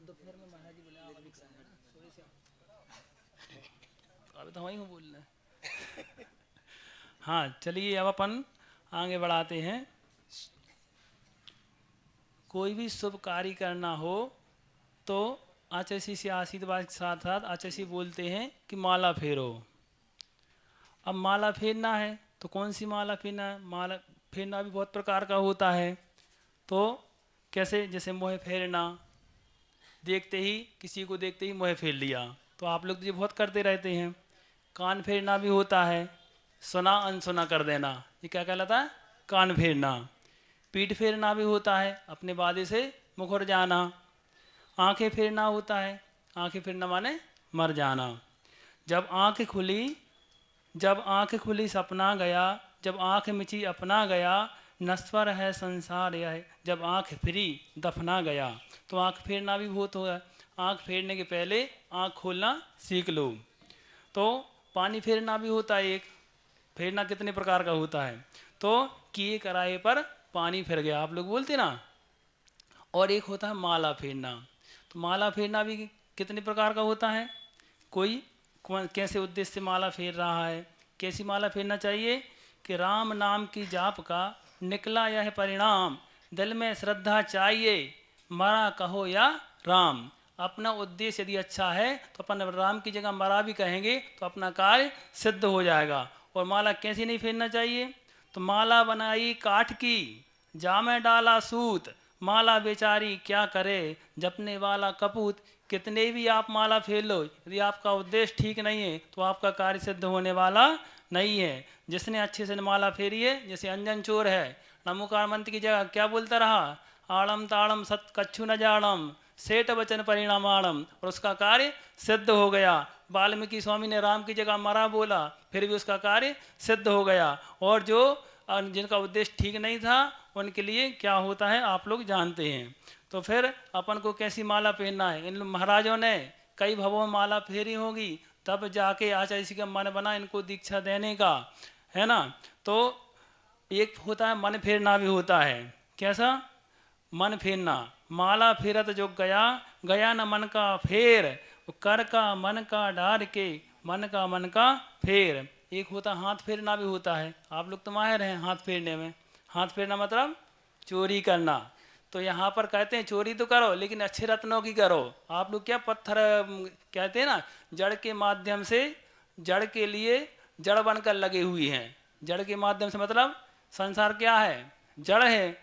दोपहर में महाराज जी बोले अभी तो हमें को बोलना है। हाँ चलिए, अब अपन आगे बढ़ाते हैं। कोई भी शुभ कार्य करना हो तो आचैशी से आशीर्वाद के साथ साथ आचैशी बोलते हैं कि माला फेरो। अब माला फेरना है तो कौन सी माला फेरना है? माला फेरना भी बहुत प्रकार का होता है। तो कैसे? जैसे मोह फेरना, देखते ही किसी को देखते ही मोह फेर लिया, तो आप लोग तो ये बहुत करते रहते हैं। कान फेरना भी होता है, सुना अनसुना कर देना, ये क्या कहलाता है? कान फेरना। पीठ फेरना भी होता है, अपने वादे से मुकर जाना। आंखें फेरना होता है, आंखें फेरना माने मर जाना। जब आंख खुली सपना गया, जब आंख मिची अपना गया, नश्वर है संसार यह, जब आंख फिरी दफना गया। तो आंख फेरना भी बहुत होगा। आंख फेरने के पहले आंख खोलना सीख लो। तो पानी फेरना भी होता है एक। फेरना कितने प्रकार का होता है? तो किए कराए पर पानी फिर गया, आप लोग बोलते ना। और एक होता है माला फेरना। तो माला फेरना भी कितने प्रकार का होता है? कोई कैसे उद्देश्य से माला फेर रहा है, कैसी माला फेरना चाहिए कि राम नाम की जाप का निकला यह परिणाम, दिल में श्रद्धा चाहिए, मरा कहो या राम। अपना उद्देश्य यदि अच्छा है तो अपन राम की जगह मरा भी कहेंगे तो अपना कार्य सिद्ध हो जाएगा। और माला कैसी नहीं फेरना चाहिए? तो माला बनाई काठ की, जामे डाला सूत, माला बेचारी क्या करे, जपने वाला कपूत। कितने भी आप माला फेर लो, यदि आपका उद्देश्य ठीक नहीं है तो आपका कार्य सिद्ध होने वाला नहीं है। जिसने अच्छे से माला फेरी है, जैसे अंजन चोर है, नमोकार मंत्र की जगह क्या बोलता रहा? आड़म ताड़म सत कच्छु न जाड़म, सेठ वचन परिणामाणम, और उसका कार्य सिद्ध हो गया। वाल्मीकि स्वामी ने राम की जगह मरा बोला, फिर भी उसका कार्य सिद्ध हो गया। और जो जिनका उद्देश्य ठीक नहीं था उनके लिए क्या होता है आप लोग जानते हैं। तो फिर अपन को कैसी माला पहनना है? इन महाराजों ने कई भवों में माला फेरी होगी, तब जाके आचार्य जी का मन बना इनको दीक्षा देने का, है ना। तो एक होता है मन फेरना भी होता है। कैसा? मन फेरना। माला फेरत जो गया, गया न मन का फेर, कर का मन का डार के, मन का फेर। एक होता हाथ फेरना भी होता है। आप लोग तो माहिर हैं हाथ फेरने में। हाथ फेरना मतलब चोरी करना। तो यहाँ पर कहते हैं चोरी तो करो लेकिन अच्छे रत्नों की करो। आप लोग क्या पत्थर कहते हैं ना, जड़ के माध्यम से, जड़ के लिए जड़ बनकर लगे हुई हैं। जड़ के माध्यम से मतलब संसार क्या है? जड़ है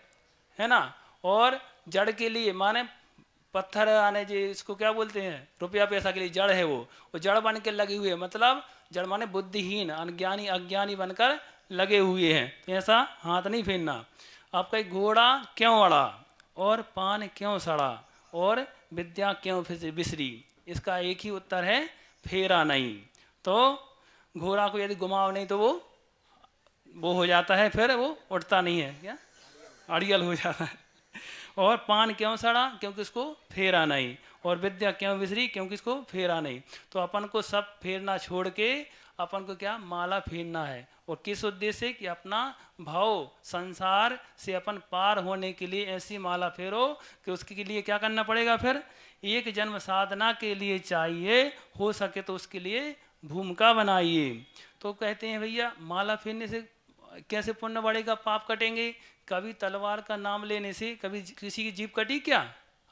ना। और जड़ के लिए माने पत्थर आने जी, इसको क्या बोलते हैं? रुपया पैसा के लिए जड़ है वो जड़ बन के लगे हुए, मतलब जड़ माने बुद्धिहीन, अज्ञानी, अज्ञानी बनकर लगे हुए हैं। तो ऐसा हाथ नहीं फेरना। आपका एक घोड़ा क्यों अड़ा, और पान क्यों सड़ा, और विद्या क्यों बिसरी? इसका एक ही उत्तर है, फेरा नहीं। तो घोड़ा को यदि घुमाओ नहीं तो वो हो जाता है, फिर वो उठता नहीं है, क्या अड़ियल हो जाता है। और पान क्यों सड़ा? क्योंकि इसको फेरा नहीं। और विद्या क्यों बिसरी? क्योंकि इसको फेरा नहीं। तो अपन को सब फेरना छोड़ के अपन को क्या माला फेरना है। और किस उद्देश्य से? कि अपना भाव संसार से अपन पार होने के लिए ऐसी माला फेरो कि उसके लिए क्या करना पड़ेगा? फिर एक जन्म साधना के लिए चाहिए, हो सके तो उसके लिए भूमिका बनाइए। तो कहते हैं भैया माला फेरने से कैसे पुण्य बढ़ेगा, पाप कटेंगे? कभी तलवार का नाम लेने से कभी किसी की जीभ कटी क्या?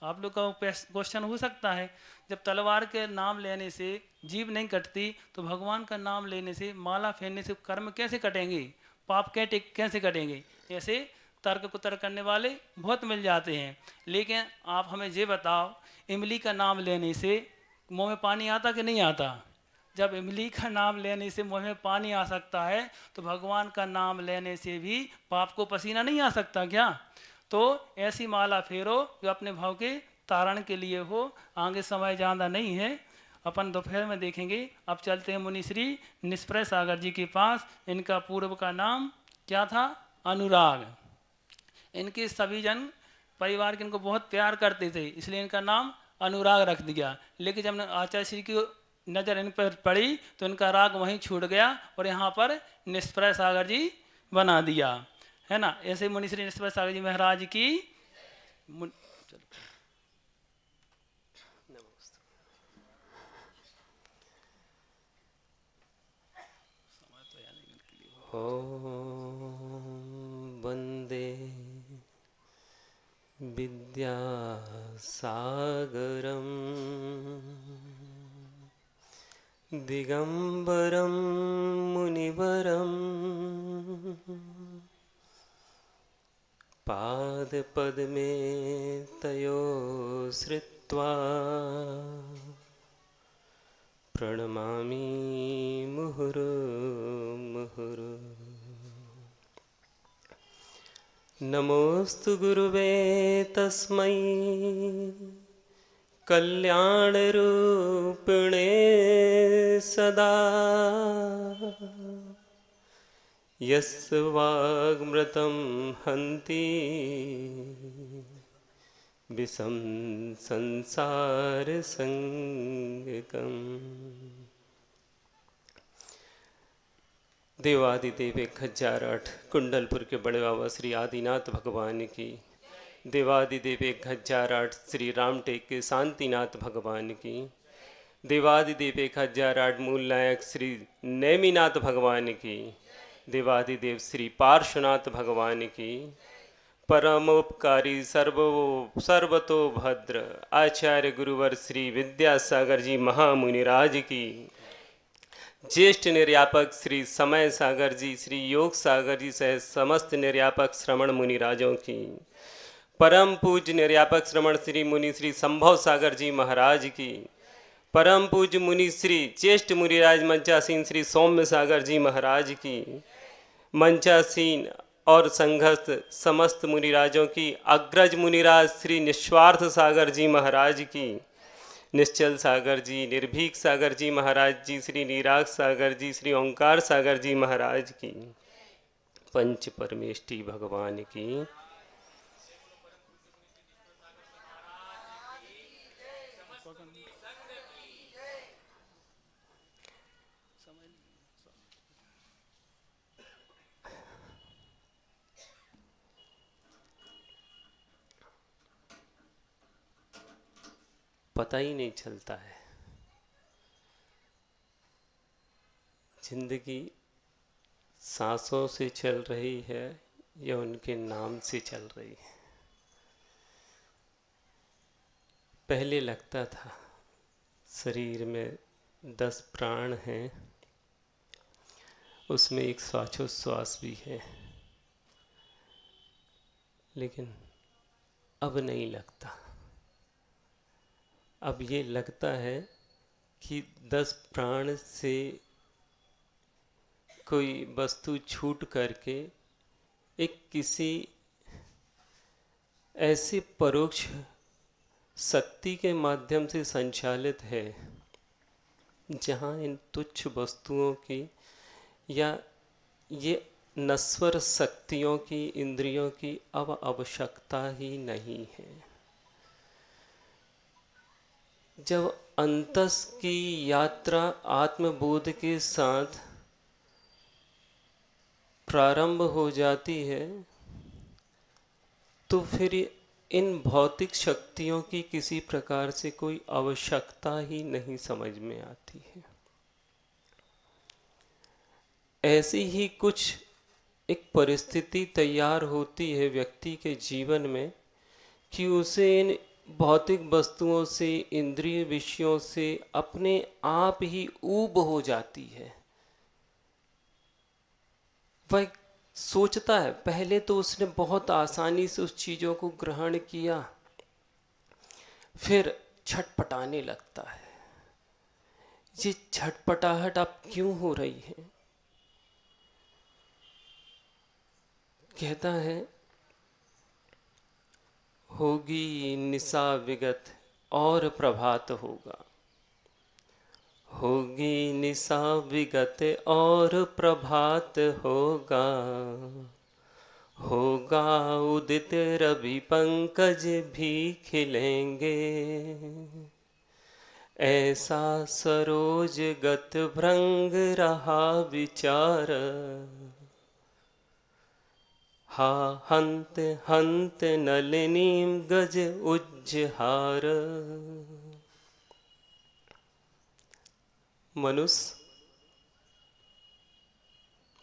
आप लोग का क्वेश्चन हो सकता है। जब तलवार के नाम लेने से जीभ नहीं कटती तो भगवान का नाम लेने से, माला फेरने से कर्म कैसे कटेंगे, पाप कैसे कटेंगे? ऐसे तर्क कुतर्क करने वाले बहुत मिल जाते हैं। लेकिन आप हमें ये बताओ, इमली का नाम लेने से मुँह में पानी आता कि नहीं आता? जब इमली का नाम लेने से मुँह में पानी आ सकता है तो भगवान का नाम लेने से भी पाप को पसीना नहीं आ सकता क्या? तो ऐसी माला फेरो जो अपने भाव के तारण के लिए हो। आगे समय ज़्यादा नहीं है, अपन दोपहर में देखेंगे। अब चलते हैं मुनि श्री निष्प्रय सागर जी के पास। इनका पूर्व का नाम क्या था? अनुराग। इनके सभी जन परिवार के इनको बहुत प्यार करते थे, इसलिए इनका नाम अनुराग रख दिया। लेकिन जब आचार्य श्री की नज़र इन पर पड़ी तो इनका राग वहीं छूट गया और यहाँ पर निष्प्रय सागर जी बना दिया, है ना। ऐसे मुनि श्री निष्प्रय सागर जी महाराज की वन्दे विद्यासागरं दिगम्बरं मुनिवरं पादपद्मे तयो श्रित्वा प्रणमामि मुहुर्मुहुः। नमोस्तु गुरुवे तस्मै कल्याणरूपिणे सदा यस्य वाग्मृतं हन्ति विषं संसारसंज्ञकम्। देवादिदेव 1008 कुंडलपुर के बड़े बाबा श्री आदिनाथ भगवान की, देवादिदेव 1008 श्री रामटेक के शांतिनाथ भगवान की, देवादिदेव 1008 मूल नायक श्री नेमिनाथ भगवान की, देवादिदेव श्री पार्श्वनाथ भगवान की, परमोपकारी सर्वतो भद्र आचार्य गुरुवर श्री विद्यासागर जी महामुनिराज की, ज्येष्ठ निर्यापक श्री समय सागर जी, श्री योग सागर जी सहित समस्त निर्यापक श्रमण मुनिराजों की, परम पूज्य निर्यापक श्रमण श्री मुनि श्री संभव सागर जी महाराज की, परम पूज्य मुनि श्री ज्येष्ठ मुनिराज मंचासीन श्री सौम्य सागर जी महाराज की, मंचासीन और संघस्थ समस्त मुनिराजों की, अग्रज मुनिराज श्री निस्वार्थ सागर जी महाराज की, निश्चल सागर जी, निर्भीक सागर जी महाराज जी, श्री निराग सागर जी, श्री ओंकार सागर जी महाराज की, पंच परमेष्टि भगवान की। पता ही नहीं चलता है, जिंदगी सांसों से चल रही है या उनके नाम से चल रही है। पहले लगता था शरीर में 10 प्राण हैं, उसमें एक श्वासोच्छ्वास भी है, लेकिन अब नहीं लगता। अब ये लगता है कि 10 प्राण से कोई वस्तु छूट करके एक किसी ऐसी परोक्ष शक्ति के माध्यम से संचालित है, जहाँ इन तुच्छ वस्तुओं की या ये नश्वर शक्तियों की, इंद्रियों की अब आवश्यकता ही नहीं है। जब अंतस की यात्रा आत्मबोध के साथ प्रारंभ हो जाती है, तो फिर इन भौतिक शक्तियों की किसी प्रकार से कोई आवश्यकता ही नहीं समझ में आती है। ऐसी ही कुछ एक परिस्थिति तैयार होती है व्यक्ति के जीवन में कि उसे इन भौतिक वस्तुओं से, इंद्रिय विषयों से अपने आप ही ऊब हो जाती है। वह सोचता है, पहले तो उसने बहुत आसानी से उस चीजों को ग्रहण किया, फिर छटपटाने लगता है। ये छटपटाहट अब क्यों हो रही है? कहता है, होगी निशा विगत और प्रभात होगा, होगी निशा विगत और प्रभात होगा, होगा उदित रवि पंकज भी खिलेंगे, ऐसा सरोज गत भृंग रहा विचार, हा हंत हंत नलिनीम गज उज्जहार। मनुष्य,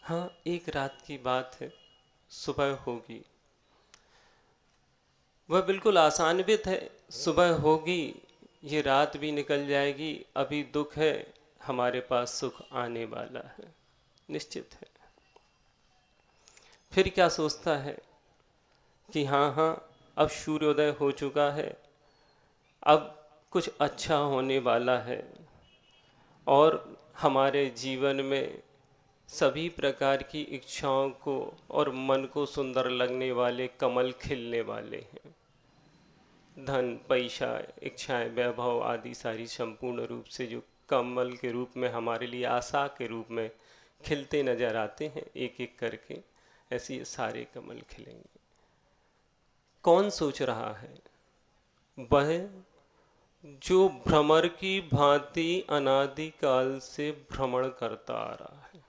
हाँ, एक रात की बात है, सुबह होगी, वह बिल्कुल आसान्वित है, सुबह होगी, ये रात भी निकल जाएगी, अभी दुख है, हमारे पास सुख आने वाला है, निश्चित है। फिर क्या सोचता है कि हाँ हाँ अब सूर्योदय हो चुका है, अब कुछ अच्छा होने वाला है और हमारे जीवन में सभी प्रकार की इच्छाओं को और मन को सुंदर लगने वाले कमल खिलने वाले हैं। धन, पैसा, इच्छाएं, वैभव आदि सारी संपूर्ण रूप से जो कमल के रूप में हमारे लिए आशा के रूप में खिलते नजर आते हैं एक एक करके, ऐसे ये सारे कमल खिलेंगे। कौन सोच रहा है? वह जो भ्रमर की भांति अनादि काल से भ्रमण करता आ रहा है।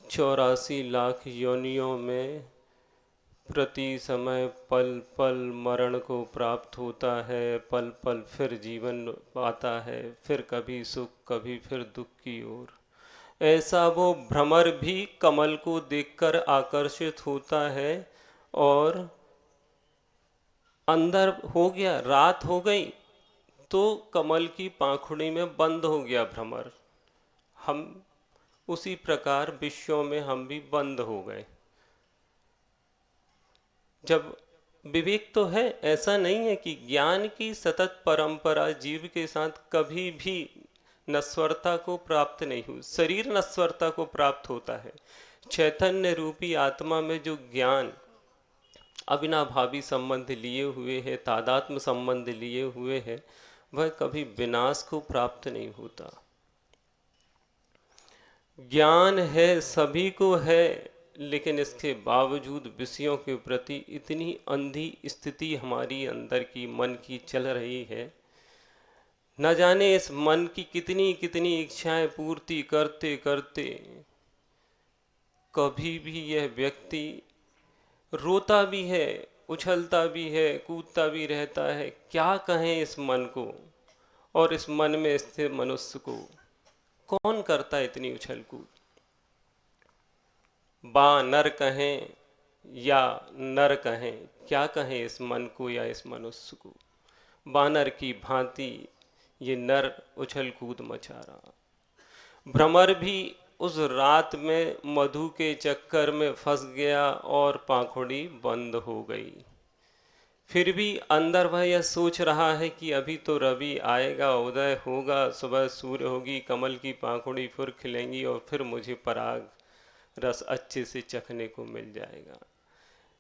84 लाख योनियों में प्रति समय पल पल मरण को प्राप्त होता है, पल पल फिर जीवन आता है, फिर कभी सुख कभी फिर दुख की ओर। ऐसा वो भ्रमर भी कमल को देखकर आकर्षित होता है और अंदर हो गया, रात हो गई तो कमल की पाखुड़ी में बंद हो गया भ्रमर। हम उसी प्रकार विश्व में हम भी बंद हो गए। जब विवेक तो है, ऐसा नहीं है कि ज्ञान की सतत परंपरा जीव के साथ कभी भी नश्वरता को प्राप्त नहीं हुई। शरीर नश्वरता को प्राप्त होता है, चैतन्य रूपी आत्मा में जो ज्ञान अविनाभावी संबंध लिए हुए है, तादात्म संबंध लिए हुए है, वह कभी विनाश को प्राप्त नहीं होता। ज्ञान है, सभी को है, लेकिन इसके बावजूद विषयों के प्रति इतनी अंधी स्थिति हमारी अंदर की मन की चल रही है। न जाने इस मन की कितनी कितनी इच्छाएं पूर्ति करते करते कभी भी यह व्यक्ति रोता भी है, उछलता भी है, कूदता भी रहता है। क्या कहें इस मन को और इस मन में स्थित मनुष्य को? कौन करता है इतनी उछल कूद? बानर कहें या नर कहें, क्या कहें इस मन को या इस मनुष्य को? बानर की भांति ये नर उछल कूद मचा रहा। भ्रमर भी उस रात में मधु के चक्कर में फंस गया और पाखुड़ी बंद हो गई। फिर भी अंदर वह यह सोच रहा है कि अभी तो रवि आएगा, उदय होगा, सुबह सूर्य होगी, कमल की पाखुड़ी फिर खिलेंगी और फिर मुझे पराग रस अच्छे से चखने को मिल जाएगा।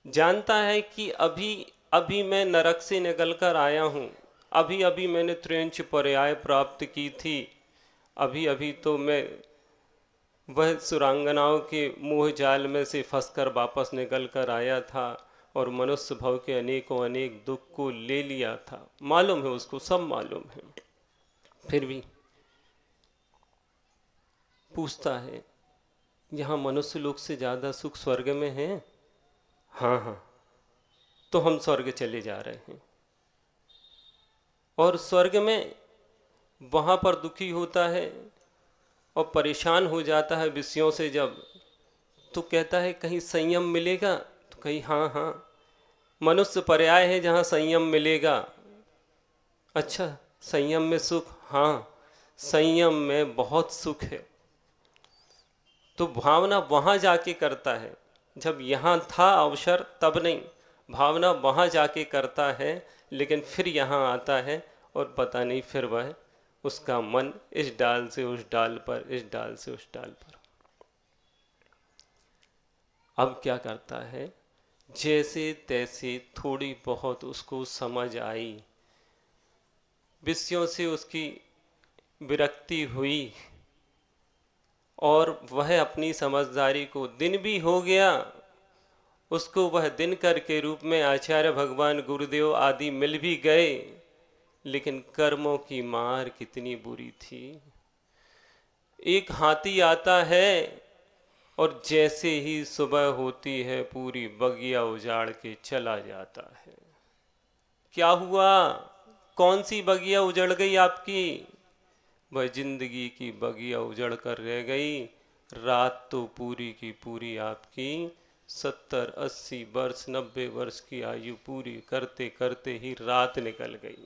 जानता है कि अभी अभी मैं नरक से निकल कर आया हूँ, अभी अभी मैंने त्रिंच पर्याय प्राप्त की थी, अभी अभी तो मैं वह सुरांगनाओं के मोह जाल में से फंसकर वापस निकल कर आया था और मनुष्य भव के अनेकों अनेक दुख को ले लिया था। मालूम है उसको, सब मालूम है। फिर भी पूछता है, यहाँ मनुष्य लोग से ज़्यादा सुख स्वर्ग में है? हाँ हाँ, तो हम स्वर्ग चले जा रहे हैं। और स्वर्ग में वहाँ पर दुखी होता है और परेशान हो जाता है विषयों से जब, तो कहता है कहीं संयम मिलेगा? तो कहीं हाँ हाँ, मनुष्य पर्याय है जहाँ संयम मिलेगा। अच्छा, संयम में सुख? हाँ, संयम में बहुत सुख है। तो भावना वहाँ जाके करता है, जब यहाँ था अवसर तब नहीं, भावना वहाँ जाके करता है, लेकिन फिर यहाँ आता है और पता नहीं फिर वह उसका मन इस डाल से उस डाल पर, इस डाल से उस डाल पर। अब क्या करता है, जैसे तैसे थोड़ी बहुत उसको समझ आई, विषयों से उसकी विरक्ति हुई और वह अपनी समझदारी को, दिन भी हो गया, उसको वह दिनकर के रूप में आचार्य भगवान गुरुदेव आदि मिल भी गए, लेकिन कर्मों की मार कितनी बुरी थी। एक हाथी आता है और जैसे ही सुबह होती है पूरी बगिया उजाड़ के चला जाता है। क्या हुआ? कौन सी बगिया उजड़ गई आपकी? वह जिंदगी की बगिया उजड़ कर रह गई। रात तो पूरी की पूरी आपकी 70, 80 वर्ष, 90 वर्ष की आयु पूरी करते करते ही रात निकल गई।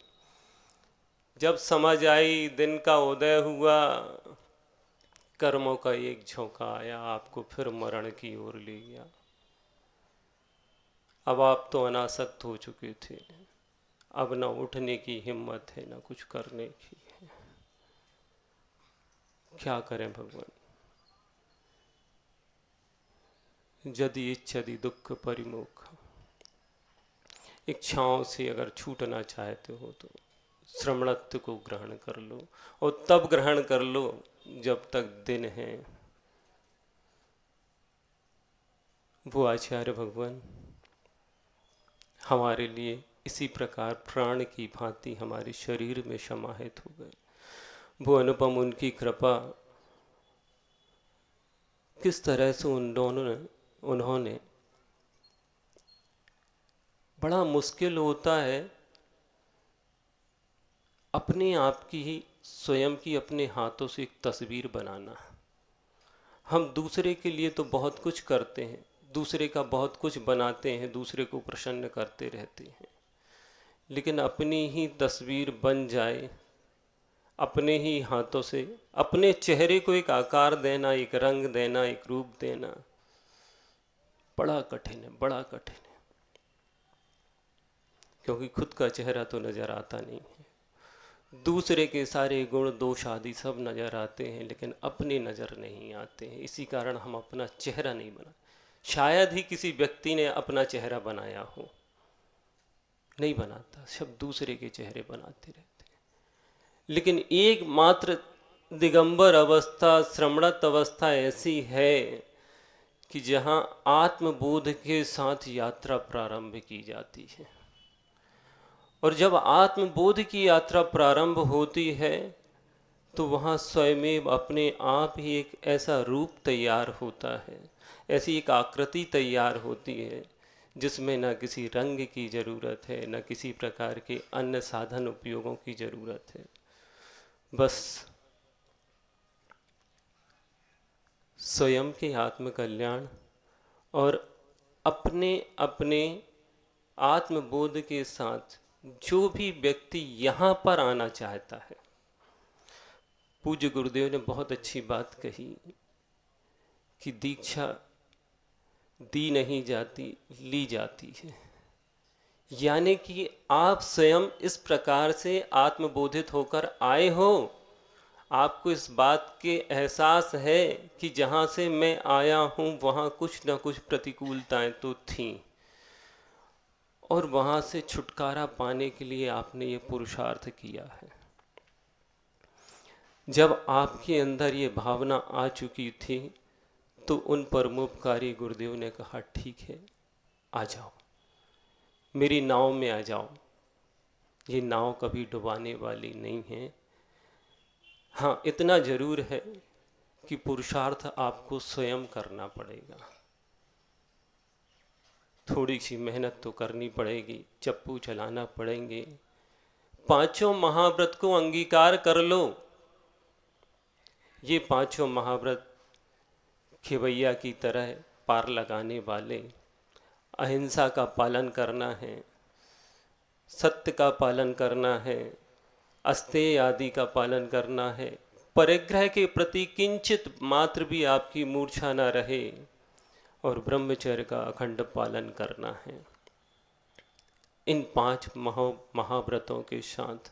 जब समझ आई, दिन का उदय हुआ, कर्मों का एक झोंका आया, आपको फिर मरण की ओर ले गया। अब आप तो अनासक्त हो चुके थे, अब ना उठने की हिम्मत है, ना कुछ करने की है। क्या करें भगवान? यदि इच्छति दुख परिमुख, इच्छाओं से अगर छूटना चाहते हो तो श्रमणत्व को ग्रहण कर लो, और तब ग्रहण कर लो जब तक दिन है। वो आचार्य भगवान हमारे लिए इसी प्रकार प्राण की भांति हमारे शरीर में समाहित हो गए। वो अनुपम उनकी कृपा, किस तरह से उन्होंने बड़ा मुश्किल होता है अपने आप की ही स्वयं की अपने हाथों से एक तस्वीर बनाना। हम दूसरे के लिए तो बहुत कुछ करते हैं, दूसरे का बहुत कुछ बनाते हैं, दूसरे को प्रसन्न करते रहते हैं, लेकिन अपनी ही तस्वीर बन जाए, अपने ही हाथों से अपने चेहरे को एक आकार देना, एक रंग देना, एक रूप देना बड़ा कठिन है, बड़ा कठिन है। क्योंकि खुद का चेहरा तो नजर आता नहीं है, दूसरे के सारे गुण दोष आदि सब नजर आते हैं, लेकिन अपने नजर नहीं आते हैं। इसी कारण हम अपना चेहरा नहीं बना। शायद ही किसी व्यक्ति ने अपना चेहरा बनाया हो, नहीं बनाता, सब दूसरे के चेहरे बनाते रहते हैं। लेकिन एकमात्र दिगंबर अवस्था, श्रमणत अवस्था ऐसी है कि जहां आत्मबोध के साथ यात्रा प्रारंभ की जाती है। और जब आत्मबोध की यात्रा प्रारंभ होती है तो वहाँ स्वयं अपने आप ही एक ऐसा रूप तैयार होता है, ऐसी एक आकृति तैयार होती है जिसमें न किसी रंग की ज़रूरत है, न किसी प्रकार के अन्य साधन उपयोगों की ज़रूरत है। बस स्वयं के आत्मकल्याण और अपने अपने आत्मबोध के साथ जो भी व्यक्ति यहाँ पर आना चाहता है। पूज्य गुरुदेव ने बहुत अच्छी बात कही कि दीक्षा दी नहीं जाती, ली जाती है। यानी कि आप स्वयं इस प्रकार से आत्मबोधित होकर आए हो, आपको इस बात के एहसास है कि जहाँ से मैं आया हूँ वहाँ कुछ न कुछ प्रतिकूलताएं तो थीं, और वहाँ से छुटकारा पाने के लिए आपने ये पुरुषार्थ किया है। जब आपके अंदर ये भावना आ चुकी थी तो उन परोपकारी गुरुदेव ने कहा, ठीक है, आ जाओ, मेरी नाव में आ जाओ। ये नाव कभी डुबाने वाली नहीं है। हाँ, इतना जरूर है कि पुरुषार्थ आपको स्वयं करना पड़ेगा, थोड़ी सी मेहनत तो करनी पड़ेगी, चप्पू चलाना पड़ेंगे। पांचों महाव्रत को अंगीकार कर लो। ये पांचों महाव्रत खेवैया की तरह पार लगाने वाले, अहिंसा का पालन करना है, सत्य का पालन करना है, अस्तेय आदि का पालन करना है, परिग्रह के प्रति किंचित मात्र भी आपकी मूर्छा न रहे, और ब्रह्मचर्य का अखंड पालन करना है। इन 5 महाव्रतों के साथ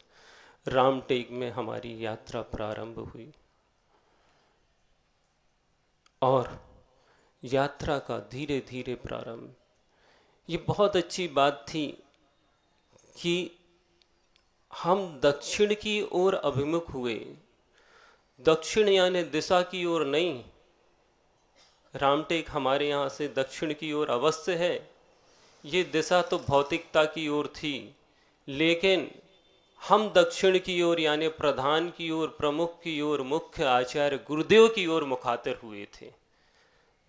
रामटेक में हमारी यात्रा प्रारंभ हुई, और यात्रा का धीरे धीरे प्रारंभ, ये बहुत अच्छी बात थी कि हम दक्षिण की ओर अभिमुख हुए। दक्षिण यानी दिशा की ओर नहीं। रामटेक हमारे यहाँ से दक्षिण की ओर अवश्य है, ये दिशा तो भौतिकता की ओर थी, लेकिन हम दक्षिण की ओर यानी प्रधान की ओर, प्रमुख की ओर, मुख्य आचार्य गुरुदेव की ओर मुखातिर हुए थे,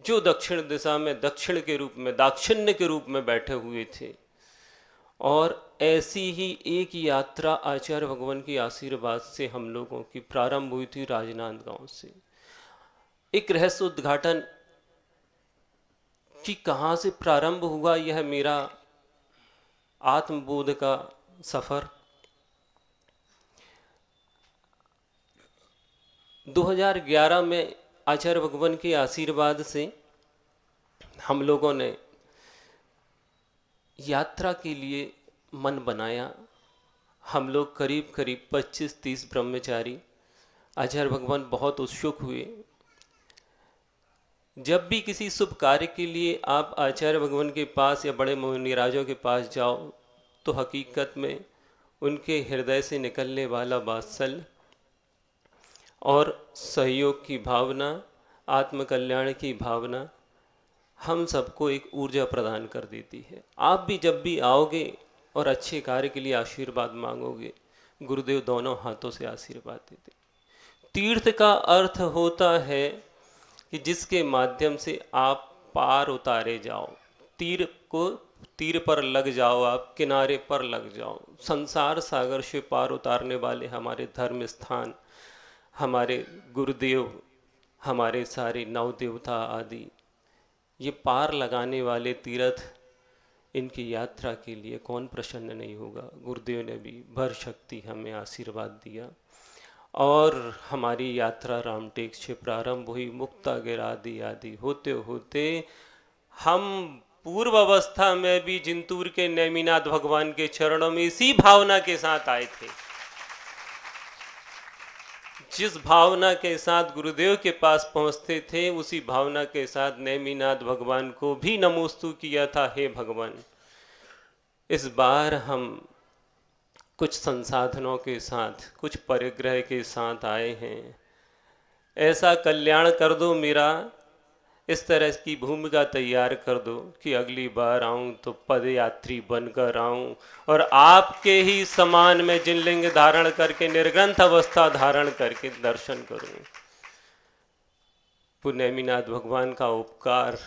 जो दक्षिण दिशा में दक्षिण के रूप में, दाक्षिण्य के रूप में बैठे हुए थे। और ऐसी ही एक यात्रा आचार्य भगवान की आशीर्वाद से हम लोगों की प्रारंभ हुई थी राजनांदगांव से। एक रहस्य उद्घाटन कि कहाँ से प्रारंभ हुआ यह मेरा आत्मबोध का सफर। 2011 में आचार्य भगवान के आशीर्वाद से हम लोगों ने यात्रा के लिए मन बनाया। हम लोग करीब करीब 25-30 ब्रह्मचारी आचार्य भगवान बहुत उत्सुक हुए। जब भी किसी शुभ कार्य के लिए आप आचार्य भगवान के पास या बड़े मुनिराजों के पास जाओ तो हकीकत में उनके हृदय से निकलने वाला वात्सल्य और सहयोग की भावना, आत्मकल्याण की भावना हम सबको एक ऊर्जा प्रदान कर देती है। आप भी जब भी आओगे और अच्छे कार्य के लिए आशीर्वाद मांगोगे, गुरुदेव दोनों हाथों से आशीर्वाद देते। तीर्थ का अर्थ होता है कि जिसके माध्यम से आप पार उतारे जाओ, तीर पर लग जाओ, आप किनारे पर लग जाओ। संसार सागर से पार उतारने वाले हमारे धर्म स्थान, हमारे गुरुदेव, हमारे सारे नव देवता आदि, ये पार लगाने वाले तीर्थ, इनकी यात्रा के लिए कौन प्रसन्न नहीं होगा। गुरुदेव ने भी भर शक्ति हमें आशीर्वाद दिया और हमारी यात्रा रामटेक से प्रारंभ हुई। मुक्तागिर आदि आदि होते होते हम पूर्व अवस्था में भी जिंतूर के नेमिनाथ भगवान के चरणों में इसी भावना के साथ आए थे। जिस भावना के साथ गुरुदेव के पास पहुंचते थे, उसी भावना के साथ नेमिनाथ भगवान को भी नमोस्तु किया था। हे भगवान, इस बार हम कुछ संसाधनों के साथ, कुछ परिग्रह के साथ आए हैं। ऐसा कल्याण कर दो मेरा, इस तरह की भूमिका तैयार कर दो कि अगली बार आऊं तो पदयात्री बनकर आऊं और आपके ही समान में जिनलिंग धारण करके, निर्ग्रंथ अवस्था धारण करके दर्शन करूं। पुण्यमीनाथ भगवान का उपकार।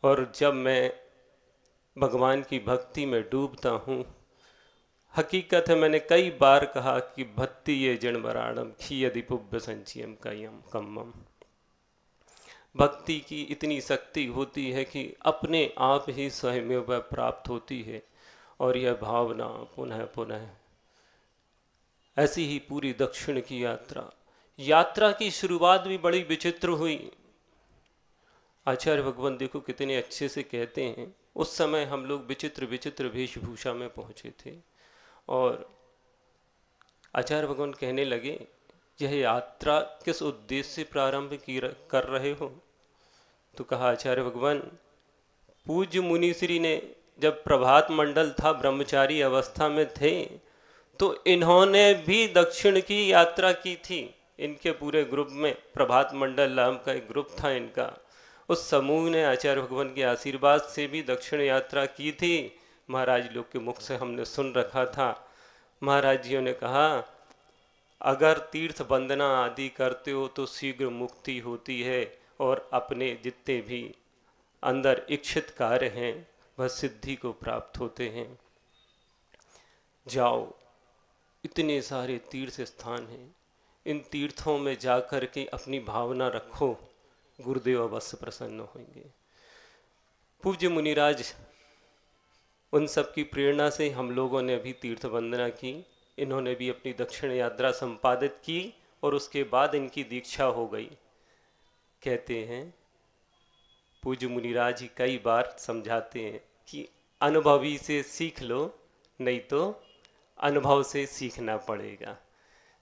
और जब मैं भगवान की भक्ति में डूबता हूँ, हकीकत है मैंने कई बार कहा कि भक्ति ये जन बराणम खियदि पुब्ब संचियम कयम कम्मम। भक्ति की इतनी शक्ति होती है कि अपने आप ही स्वयं वह प्राप्त होती है। और यह भावना पुनः पुनः, ऐसी ही पूरी दक्षिण की यात्रा की शुरुआत भी बड़ी विचित्र हुई। आचार्य भगवान देखो कितने अच्छे से कहते हैं, उस समय हम लोग विचित्र विचित्र वेशभूषा में पहुंचे थे और आचार्य भगवान कहने लगे, यह यात्रा किस उद्देश्य से प्रारंभ कर रहे हो? तो कहा आचार्य भगवान, पूज्य मुनिश्री ने जब प्रभात मंडल था, ब्रह्मचारी अवस्था में थे, तो इन्होंने भी दक्षिण की यात्रा की थी। इनके पूरे ग्रुप में प्रभात मंडल नाम का एक ग्रुप था इनका, उस समूह ने आचार्य भगवान के आशीर्वाद से भी दक्षिण यात्रा की थी। महाराज लोग के मुख से हमने सुन रखा था। महाराज जियों ने कहा, अगर तीर्थ वंदना आदि करते हो तो शीघ्र मुक्ति होती है और अपने जितने भी अंदर इच्छित कार्य हैं वह सिद्धि को प्राप्त होते हैं। जाओ, इतने सारे तीर्थ स्थान हैं, इन तीर्थों में जाकर के अपनी भावना रखो, गुरुदेव अवश्य प्रसन्न होंगे। पूज्य मुनिराज, उन सब की प्रेरणा से हम लोगों ने भी तीर्थ वंदना की। इन्होंने भी अपनी दक्षिण यात्रा संपादित की और उसके बाद इनकी दीक्षा हो गई। कहते हैं पूज्य मुनिराज जी कई बार समझाते हैं कि अनुभवी से सीख लो, नहीं तो अनुभव से सीखना पड़ेगा।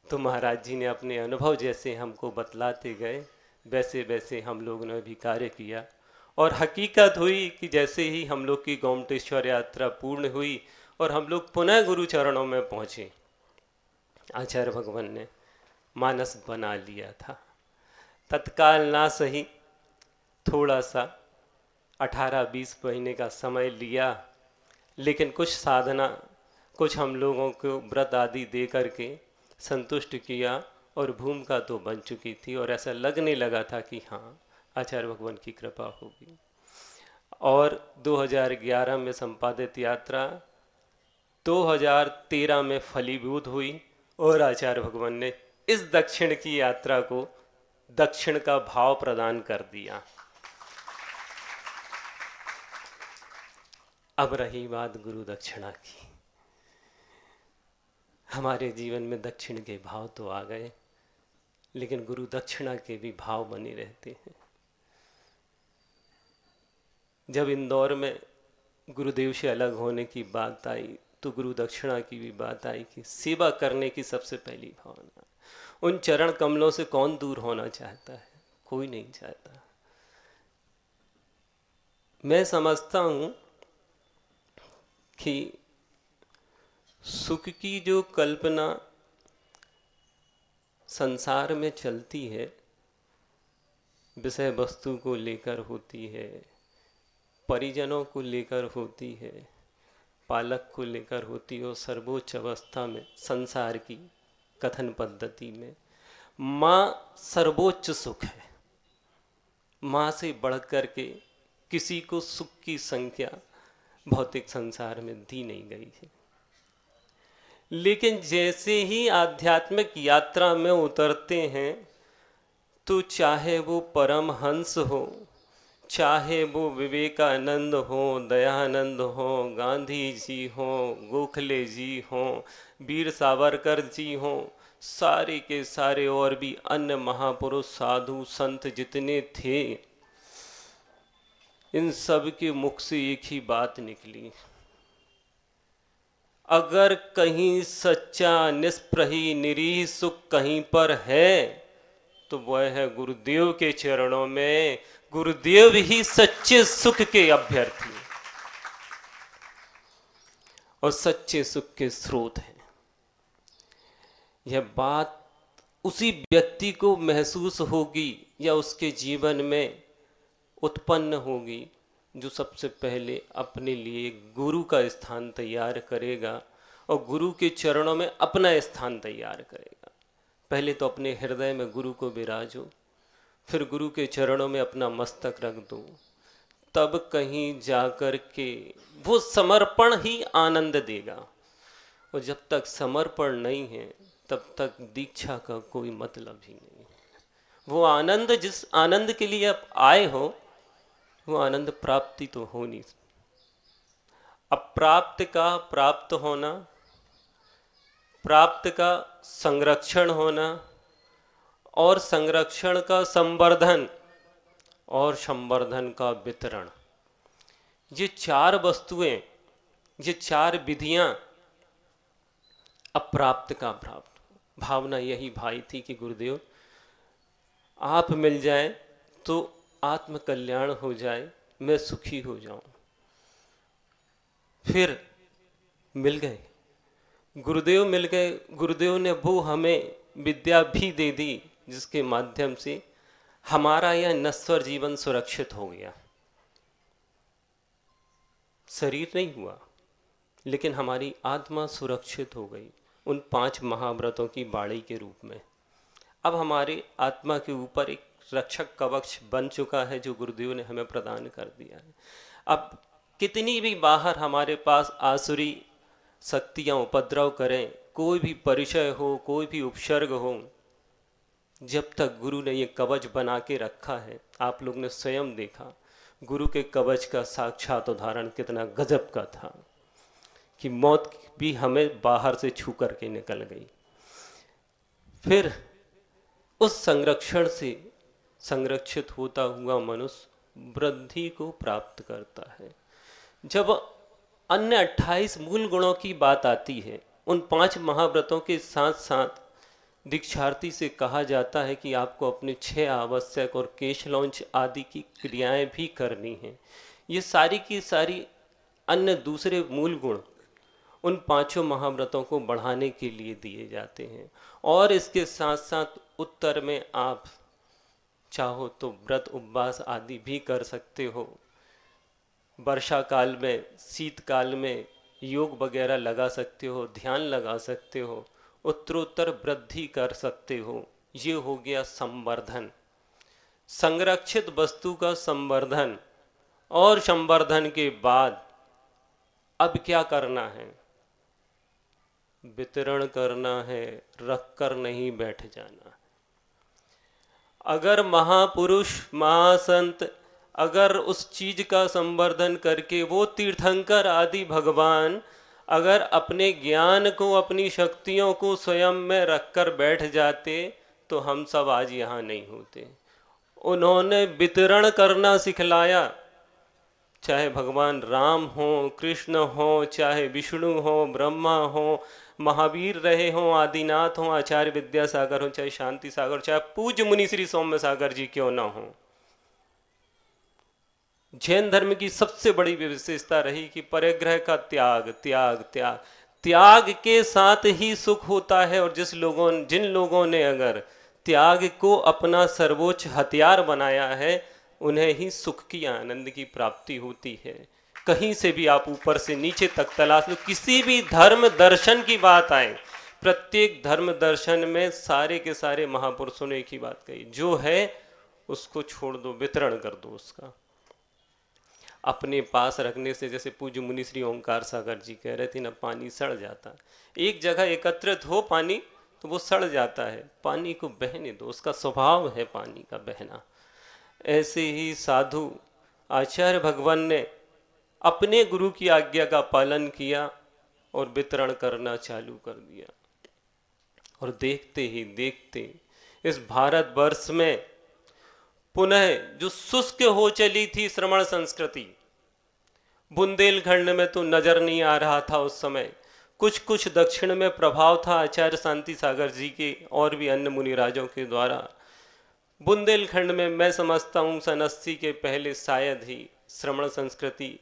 तो महाराज जी ने अपने अनुभव जैसे हमको बतलाते गए, वैसे वैसे हम लोगों ने भी कार्य किया। और हकीकत हुई कि जैसे ही हम लोग की गोमटेश्वर यात्रा पूर्ण हुई और हम लोग पुनः गुरु चरणों में पहुँचे, आचार्य भगवान ने मानस बना लिया था। तत्काल ना सही, थोड़ा सा 18-20 महीने का समय लिया, लेकिन कुछ साधना, कुछ हम लोगों को व्रत आदि दे करके संतुष्ट किया और भूमिका तो बन चुकी थी और ऐसा लगने लगा था कि हाँ, आचार्य भगवान की कृपा होगी। और 2011 में संपादित यात्रा 2013 में फलीभूत हुई और आचार्य भगवान ने इस दक्षिण की यात्रा को दक्षिण का भाव प्रदान कर दिया। अब रही बात गुरु दक्षिणा की। हमारे जीवन में दक्षिण के भाव तो आ गए, लेकिन गुरु दक्षिणा के भी भाव बने रहते हैं। जब इंदौर में गुरुदेव से अलग होने की बात आई तो गुरु दक्षिणा की भी बात आई कि सेवा करने की सबसे पहली भावना। उन चरण कमलों से कौन दूर होना चाहता है? कोई नहीं चाहता। मैं समझता हूं कि सुख की जो कल्पना संसार में चलती है, विषय वस्तु को लेकर होती है, परिजनों को लेकर होती है, पालक को लेकर होती है, और सर्वोच्च अवस्था में संसार की कथन पद्धति में माँ सर्वोच्च सुख है। माँ से बढ़कर के किसी को सुख की संख्या भौतिक संसार में दी नहीं गई है। लेकिन जैसे ही आध्यात्मिक यात्रा में उतरते हैं तो चाहे वो परमहंस हो, चाहे वो विवेकानंद हो, दयानंद हो, गांधी जी हो, गोखले जी हो, वीर सावरकर जी हो, सारे के सारे और भी अन्य महापुरुष साधु संत जितने थे, इन सब के मुख से एक ही बात निकली, अगर कहीं सच्चा निष्प्रही निरीह सुख कहीं पर है तो वह है गुरुदेव के चरणों में। गुरुदेव ही सच्चे सुख के अभ्यर्थी और सच्चे सुख के स्रोत हैं। यह बात उसी व्यक्ति को महसूस होगी या उसके जीवन में उत्पन्न होगी जो सबसे पहले अपने लिए गुरु का स्थान तैयार करेगा और गुरु के चरणों में अपना स्थान तैयार करेगा। पहले तो अपने हृदय में गुरु को विराजो, फिर गुरु के चरणों में अपना मस्तक रख दो, तब कहीं जाकर के वो समर्पण ही आनंद देगा। और जब तक समर्पण नहीं है तब तक दीक्षा का कोई मतलब ही नहीं। वो आनंद, जिस आनंद के लिए आप आए हो, वो आनंद प्राप्ति तो हो नहीं। अप्राप्त का प्राप्त होना, प्राप्त का संरक्षण होना, और संरक्षण का संवर्धन, और संवर्धन का वितरण, ये चार वस्तुएं, ये चार विधियां अप्राप्त का प्राप्त। भावना यही भाई थी कि गुरुदेव आप मिल जाएं तो आत्म कल्याण हो जाए, मैं सुखी हो जाऊं। फिर मिल गए, गुरुदेव मिल गए। गुरुदेव ने वो हमें विद्या भी दे दी जिसके माध्यम से हमारा यह नश्वर जीवन सुरक्षित हो गया। शरीर नहीं हुआ लेकिन हमारी आत्मा सुरक्षित हो गई उन 5 महाव्रतों की बाड़ी के रूप में। अब हमारे आत्मा के ऊपर एक रक्षक कवच बन चुका है जो गुरुदेव ने हमें प्रदान कर दिया है। अब कितनी भी बाहर हमारे पास आसुरी शक्तियां उपद्रव करें, कोई भी परिचय हो, कोई भी उपसर्ग हो, जब तक गुरु ने ये कवच बना के रखा है, आप लोग ने स्वयं देखा गुरु के कवच का साक्षात उदाहरण कितना गजब का था कि मौत भी हमें बाहर से छू करके निकल गई। फिर उस संरक्षण से संरक्षित होता हुआ मनुष्य वृद्धि को प्राप्त करता है। जब अन्य 28 मूल गुणों की बात आती है, उन 5 महाव्रतों के साथ साथ दीक्षार्थी से कहा जाता है कि आपको अपने 6 आवश्यक और केशलौंच आदि की क्रियाएं भी करनी हैं। ये सारी की सारी अन्य दूसरे मूल गुण उन 5 महाव्रतों को बढ़ाने के लिए दिए जाते हैं। और इसके साथ साथ उत्तर में आप चाहो तो व्रत उपवास आदि भी कर सकते हो। वर्षा काल में, शीतकाल में योग वगैरह लगा सकते हो, ध्यान लगा सकते हो, उत्तरोत्तर वृद्धि कर सकते हो। ये हो गया संवर्धन, संरक्षित वस्तु का संवर्धन। और संवर्धन के बाद अब क्या करना है? वितरण करना है, रख कर नहीं बैठ जाना। अगर महापुरुष महासंत अगर उस चीज का संवर्धन करके, वो तीर्थंकर आदि भगवान अगर अपने ज्ञान को, अपनी शक्तियों को स्वयं में रखकर बैठ जाते तो हम सब आज यहाँ नहीं होते। उन्होंने वितरण करना सिखलाया, चाहे भगवान राम हो, कृष्ण हो, चाहे विष्णु हो, ब्रह्मा हो, महावीर रहे हो, आदिनाथ हो, आचार्य विद्यासागर हो, चाहे शांति सागर, चाहे पूज्य मुनि श्री सौम्य सागर जी क्यों ना हो। जैन धर्म की सबसे बड़ी विशेषता रही कि परिग्रह का त्याग त्याग त्याग त्याग के साथ ही सुख होता है। और जिन लोगों ने अगर त्याग को अपना सर्वोच्च हथियार बनाया है, उन्हें ही सुख की आनंद की प्राप्ति होती है। कहीं से भी आप ऊपर से नीचे तक तलाश लो, किसी भी धर्म दर्शन की बात आए, प्रत्येक धर्म दर्शन में सारे के सारे महापुरुषों ने एक ही बात कही, जो है उसको छोड़ दो, वितरण कर दो उसका। अपने पास रखने से, जैसे पूज्य मुनि श्री ओंकार सागर जी कह रहे थे ना, पानी सड़ जाता। एक जगह एकत्रित हो पानी तो वो सड़ जाता है, पानी को बहने दो, उसका स्वभाव है पानी का बहना। ऐसे ही साधु आचार्य भगवान ने अपने गुरु की आज्ञा का पालन किया और वितरण करना चालू कर दिया। और देखते ही देखते इस भारतवर्ष में पुनः जो शुष्क हो चली थी श्रमण संस्कृति, बुंदेलखंड में तो नजर नहीं आ रहा था उस समय, कुछ कुछ दक्षिण में प्रभाव था आचार्य शांति सागर जी के और भी अन्य मुनिराजों के द्वारा। बुंदेलखंड में मैं समझता हूँ सन 80 के पहले शायद ही श्रमण संस्कृति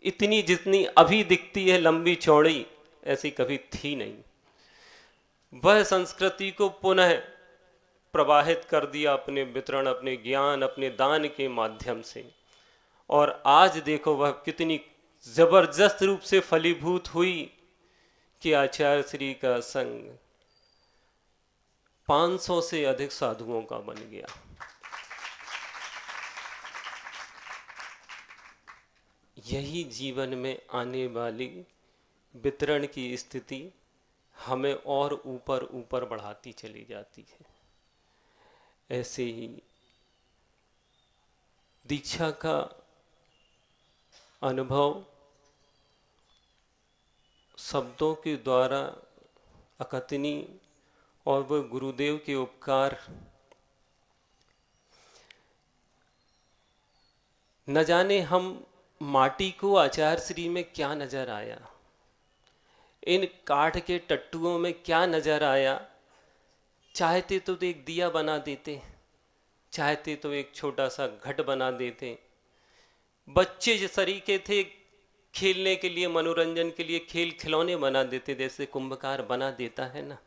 इतनी जितनी अभी दिखती है लंबी चौड़ी, ऐसी कभी थी नहीं। वह संस्कृति को पुनः प्रवाहित कर दिया अपने वितरण, अपने ज्ञान, अपने दान के माध्यम से। और आज देखो वह कितनी जबरदस्त रूप से फलीभूत हुई कि आचार्य श्री का संग 500 से अधिक साधुओं का बन गया। यही जीवन में आने वाली वितरण की स्थिति हमें और ऊपर ऊपर बढ़ाती चली जाती है। ऐसे ही दीक्षा का अनुभव शब्दों के द्वारा अकथनीय, और वह गुरुदेव के उपकार, न जाने हम माटी को आचार्य श्री में क्या नजर आया, इन काठ के टट्टुओं में क्या नजर आया। चाहते तो एक दिया बना देते, चाहते तो एक छोटा सा घट बना देते। बच्चे जिस तरीके थे खेलने के लिए, मनोरंजन के लिए खेल खिलौने बना देते, जैसे कुंभकार बना देता है ना,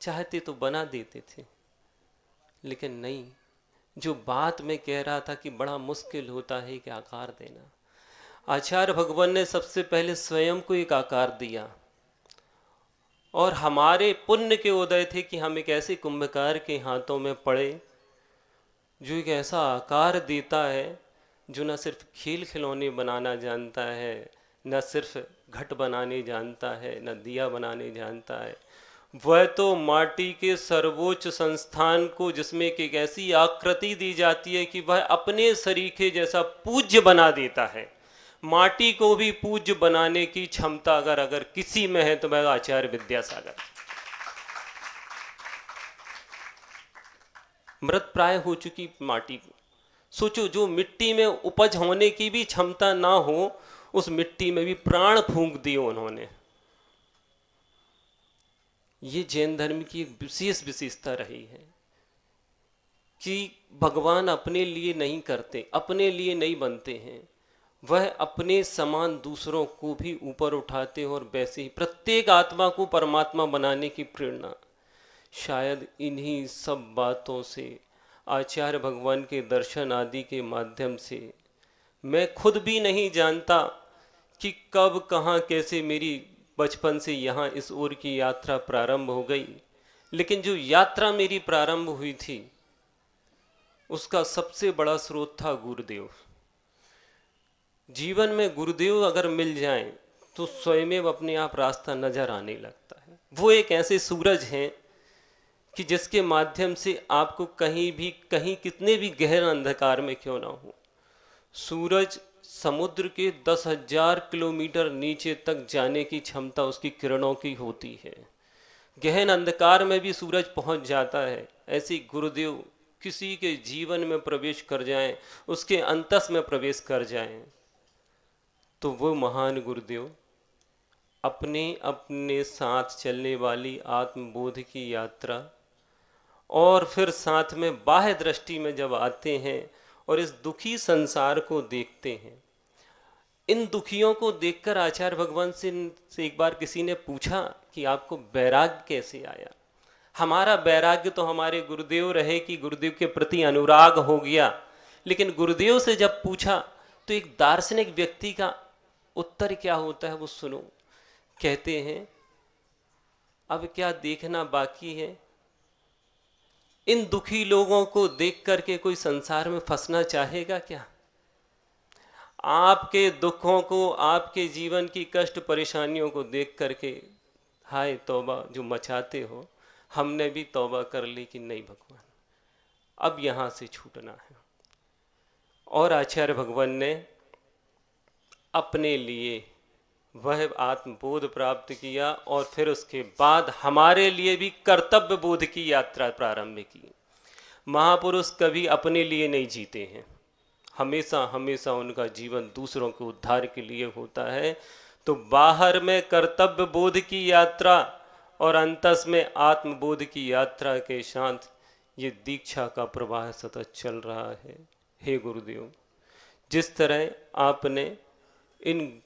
चाहते तो बना देते थे। लेकिन नहीं, जो बात मैं कह रहा था कि बड़ा मुश्किल होता है कि आकार देना, आचार्य भगवान ने सबसे पहले स्वयं को एक आकार दिया। और हमारे पुण्य के उदय थे कि हम एक ऐसे कुंभकार के हाथों में पड़े जो एक ऐसा आकार देता है जो न सिर्फ खेल खिलौने बनाना जानता है, न सिर्फ घट बनाने जानता है, न दिया बनाने जानता है, वह तो माटी के सर्वोच्च संस्थान को, जिसमें एक ऐसी आकृति दी जाती है कि वह अपने सरीखे जैसा पूज्य बना देता है। माटी को भी पूज्य बनाने की क्षमता अगर किसी में है तो वह आचार्य विद्यासागर। मृत प्राय हो चुकी माटी को सोचो, जो मिट्टी में उपज होने की भी क्षमता ना हो, उस मिट्टी में भी प्राण फूंक दिए उन्होंने। ये जैन धर्म की एक विशेष विशेषता रही है कि भगवान अपने लिए नहीं करते, अपने लिए नहीं बनते हैं, वह अपने समान दूसरों को भी ऊपर उठाते हैं। और वैसे ही प्रत्येक आत्मा को परमात्मा बनाने की प्रेरणा शायद इन्हीं सब बातों से, आचार्य भगवान के दर्शन आदि के माध्यम से, मैं खुद भी नहीं जानता कि कब कहाँ कैसे मेरी बचपन से यहाँ इस ओर की यात्रा प्रारंभ हो गई। लेकिन जो यात्रा मेरी प्रारंभ हुई थी उसका सबसे बड़ा स्रोत था गुरुदेव। जीवन में गुरुदेव अगर मिल जाएं तो स्वयं अपने आप रास्ता नजर आने लगता है। वो एक ऐसे सूरज हैं कि जिसके माध्यम से आपको कहीं भी, कहीं कितने भी गहरे अंधकार में क्यों ना हो, सूरज समुद्र के 10,000 किलोमीटर नीचे तक जाने की क्षमता उसकी किरणों की होती है। गहन अंधकार में भी सूरज पहुंच जाता है। ऐसी गुरुदेव किसी के जीवन में प्रवेश कर जाएं, उसके अंतस में प्रवेश कर जाएं, तो वो महान गुरुदेव अपने अपने साथ चलने वाली आत्मबोध की यात्रा और फिर साथ में बाह्य दृष्टि में जब आते हैं और इस दुखी संसार को देखते हैं, इन दुखियों को देखकर आचार्य भगवान से एक बार किसी ने पूछा कि आपको वैराग्य कैसे आया। हमारा वैराग्य तो हमारे गुरुदेव रहे कि गुरुदेव के प्रति अनुराग हो गया, लेकिन गुरुदेव से जब पूछा तो एक दार्शनिक व्यक्ति का उत्तर क्या होता है वो सुनो। कहते हैं अब क्या देखना बाकी है, इन दुखी लोगों को देख करके कोई संसार में फंसना चाहेगा क्या? आपके दुखों को, आपके जीवन की कष्ट परेशानियों को देख करके हाय तौबा जो मचाते हो, हमने भी तौबा कर ली कि नहीं भगवान अब यहाँ से छूटना है। और आचार्य भगवान ने अपने लिए वह आत्मबोध प्राप्त किया और फिर उसके बाद हमारे लिए भी कर्तव्य बोध की यात्रा प्रारंभ की। महापुरुष कभी अपने लिए नहीं जीते हैं, हमेशा हमेशा उनका जीवन दूसरों के उद्धार के लिए होता है। तो बाहर में कर्तव्य बोध की यात्रा और अंतस में आत्मबोध की यात्रा के साथ ये दीक्षा का प्रवाह सतत चल रहा है। हे गुरुदेव, जिस तरह आपने इन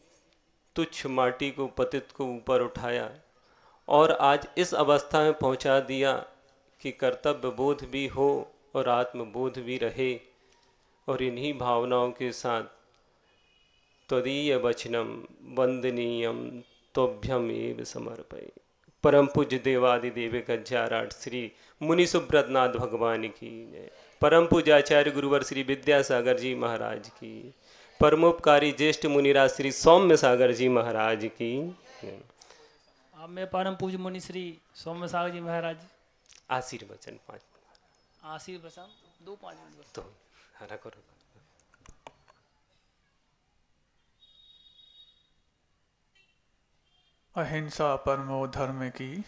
तुच्छ माटी को, पतित को ऊपर उठाया और आज इस अवस्था में पहुंचा दिया कि कर्तव्य बोध भी हो और आत्मबोध भी रहे, और इन्हीं भावनाओं के साथ त्वदीय वचनम वंदनीयम तोभ्यम एव समर्पये। परम पूज्य देवादिदेव गज्जाराट श्री मुनि सुब्रत नाथ भगवान की जय। परम पूज्य आचार्य गुरुवर श्री विद्यासागर जी महाराज की, परमोपकारी ज्येष्ठ मुनिराज श्री सौम्य सागर जी महाराज की। अब मैं परम पूज्य मुनि श्री सौम्य सागर जी महाराज आशीर्वचन 5 आशीर्वचन 2-5 मिनट बस। तो हरा करो। अहिंसा परमो धर्म की।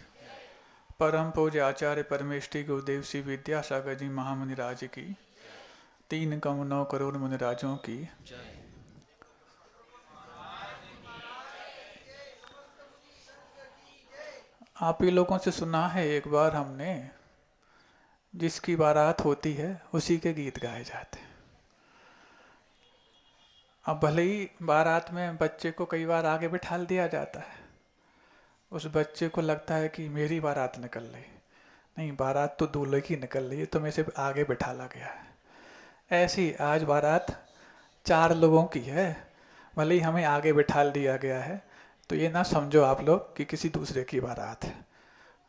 परम पूज्य आचार्य परमेष्ठी गुरुदेव श्री विद्यासागर जी महामुनिराज की, 3,9 करोड़ मुनिराजों की। आप ही लोगों से सुना है एक बार हमने, जिसकी बारात होती है उसी के गीत गाए जाते हैं। अब भले ही बारात में बच्चे को कई बार आगे बिठा दिया जाता है, उस बच्चे को लगता है कि मेरी बारात निकल रही, नहीं बारात तो दूल्हे की निकल रही है, तो मैं सिर्फ आगे बिठाला गया है। ऐसी आज बारात 4 लोगों की है, भले ही हमें आगे बिठा दिया गया है, तो ये ना समझो आप लोग कि किसी दूसरे की बारात है।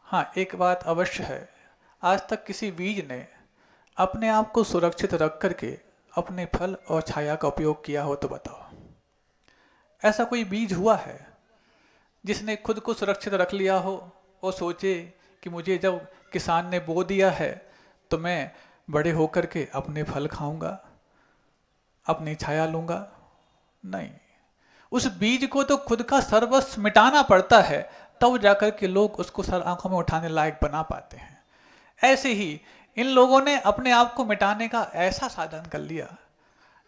हाँ, एक बात अवश्य है, आज तक किसी बीज ने अपने आप को सुरक्षित रख करके अपने फल और छाया का उपयोग किया हो तो बताओ। ऐसा कोई बीज हुआ है जिसने खुद को सुरक्षित रख लिया हो और सोचे कि मुझे जब किसान ने बो दिया है तो मैं बड़े होकर के अपने फल खाऊंगा, अपनी छाया लूंगा? नहीं, उस बीज को तो खुद का सर्वस्व मिटाना पड़ता है, तब जाकर के लोग उसको सर आंखों में उठाने लायक बना पाते हैं। ऐसे ही इन लोगों ने अपने आप को मिटाने का ऐसा साधन कर लिया,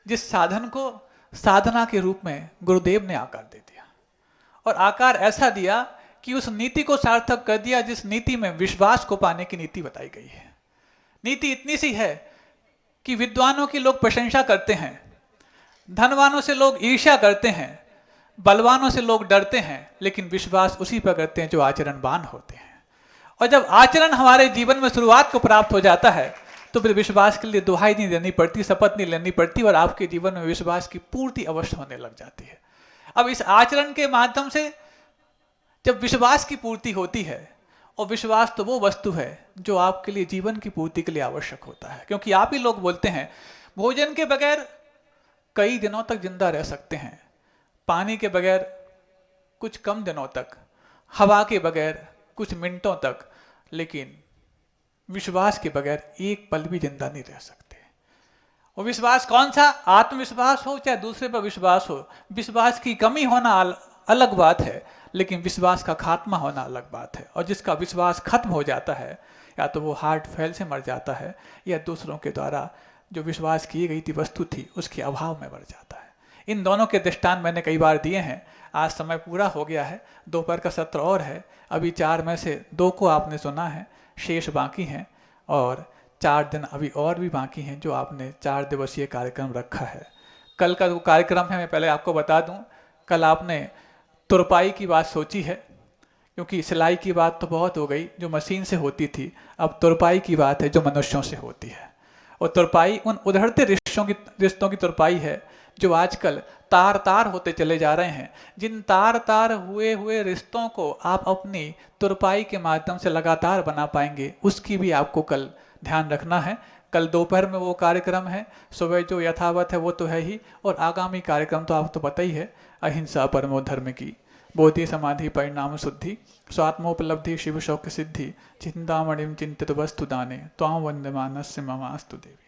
जिस साधन को साधना के रूप में गुरुदेव ने आकार दे दिया, और आकार ऐसा दिया कि उस नीति को सार्थक कर दिया जिस नीति में विश्वास को पाने की नीति बताई गई है। नीति इतनी सी है कि विद्वानों की लोग प्रशंसा करते हैं, धनवानों से लोग ईर्ष्या करते हैं, बलवानों से लोग डरते हैं, लेकिन विश्वास उसी पर करते हैं जो आचरणवान होते हैं। और जब आचरण हमारे जीवन में शुरुआत को प्राप्त हो जाता है तो फिर विश्वास के लिए दुहाई नहीं देनी पड़ती, शपथ नहीं लेनी पड़ती, और आपके जीवन में विश्वास की पूर्ति अवश्य होने लग जाती है। अब इस आचरण के माध्यम से जब विश्वास की पूर्ति होती है, और विश्वास तो वो वस्तु है जो आपके लिए जीवन की पूर्ति के लिए आवश्यक होता है, क्योंकि आप ही लोग बोलते हैं भोजन के बगैर कई दिनों तक जिंदा रह सकते हैं, पानी के बगैर कुछ कम दिनों तक, हवा के बगैर कुछ मिनटों तक, लेकिन विश्वास के बगैर एक पल भी जिंदा नहीं रह सकते। और विश्वास कौन सा? आत्मविश्वास हो चाहे दूसरे पर विश्वास हो, विश्वास की कमी होना अलग बात है, लेकिन विश्वास का खात्मा होना अलग बात है। और जिसका विश्वास खत्म हो जाता है, या तो वो हार्ट फेल से मर जाता है, या दूसरों के द्वारा जो विश्वास की गई थी वस्तु थी उसके अभाव में मर जाता है। इन दोनों के दृष्टांत मैंने कई बार दिए हैं। आज समय पूरा हो गया है, दोपहर का सत्र और है। अभी 4 में से 2 को आपने सुना है, शेष बाकी हैं और 4 दिन अभी और भी बाकी हैं जो आपने 4 दिवसीय कार्यक्रम रखा है। कल का जो कार्यक्रम है मैं पहले आपको बता दूं, कल आपने तुरपाई की बात सोची है, क्योंकि सिलाई की बात तो बहुत हो गई जो मशीन से होती थी, अब तुरपाई की बात है जो मनुष्यों से होती है। और तुरपाई उन उधड़ते रिश्तों की तुरपाई है जो आजकल तार तार होते चले जा रहे हैं। जिन तार तार हुए रिश्तों को आप अपनी तुरपाई के माध्यम से लगातार बना पाएंगे, उसकी भी आपको कल ध्यान रखना है। कल दोपहर में वो कार्यक्रम है, सुबह जो यथावत है वो तो है ही, और आगामी कार्यक्रम तो आपको पता ही है, अहिंसा परमो धर्म की, बोधि समाधि परिणाम शुद्धि, स्वात्मोपलब्धि शिव शौक सिद्धि, चिंतामणिम चिंतित वस्तु दाने, त्वां वंदमानस्य ममास्तु देवी।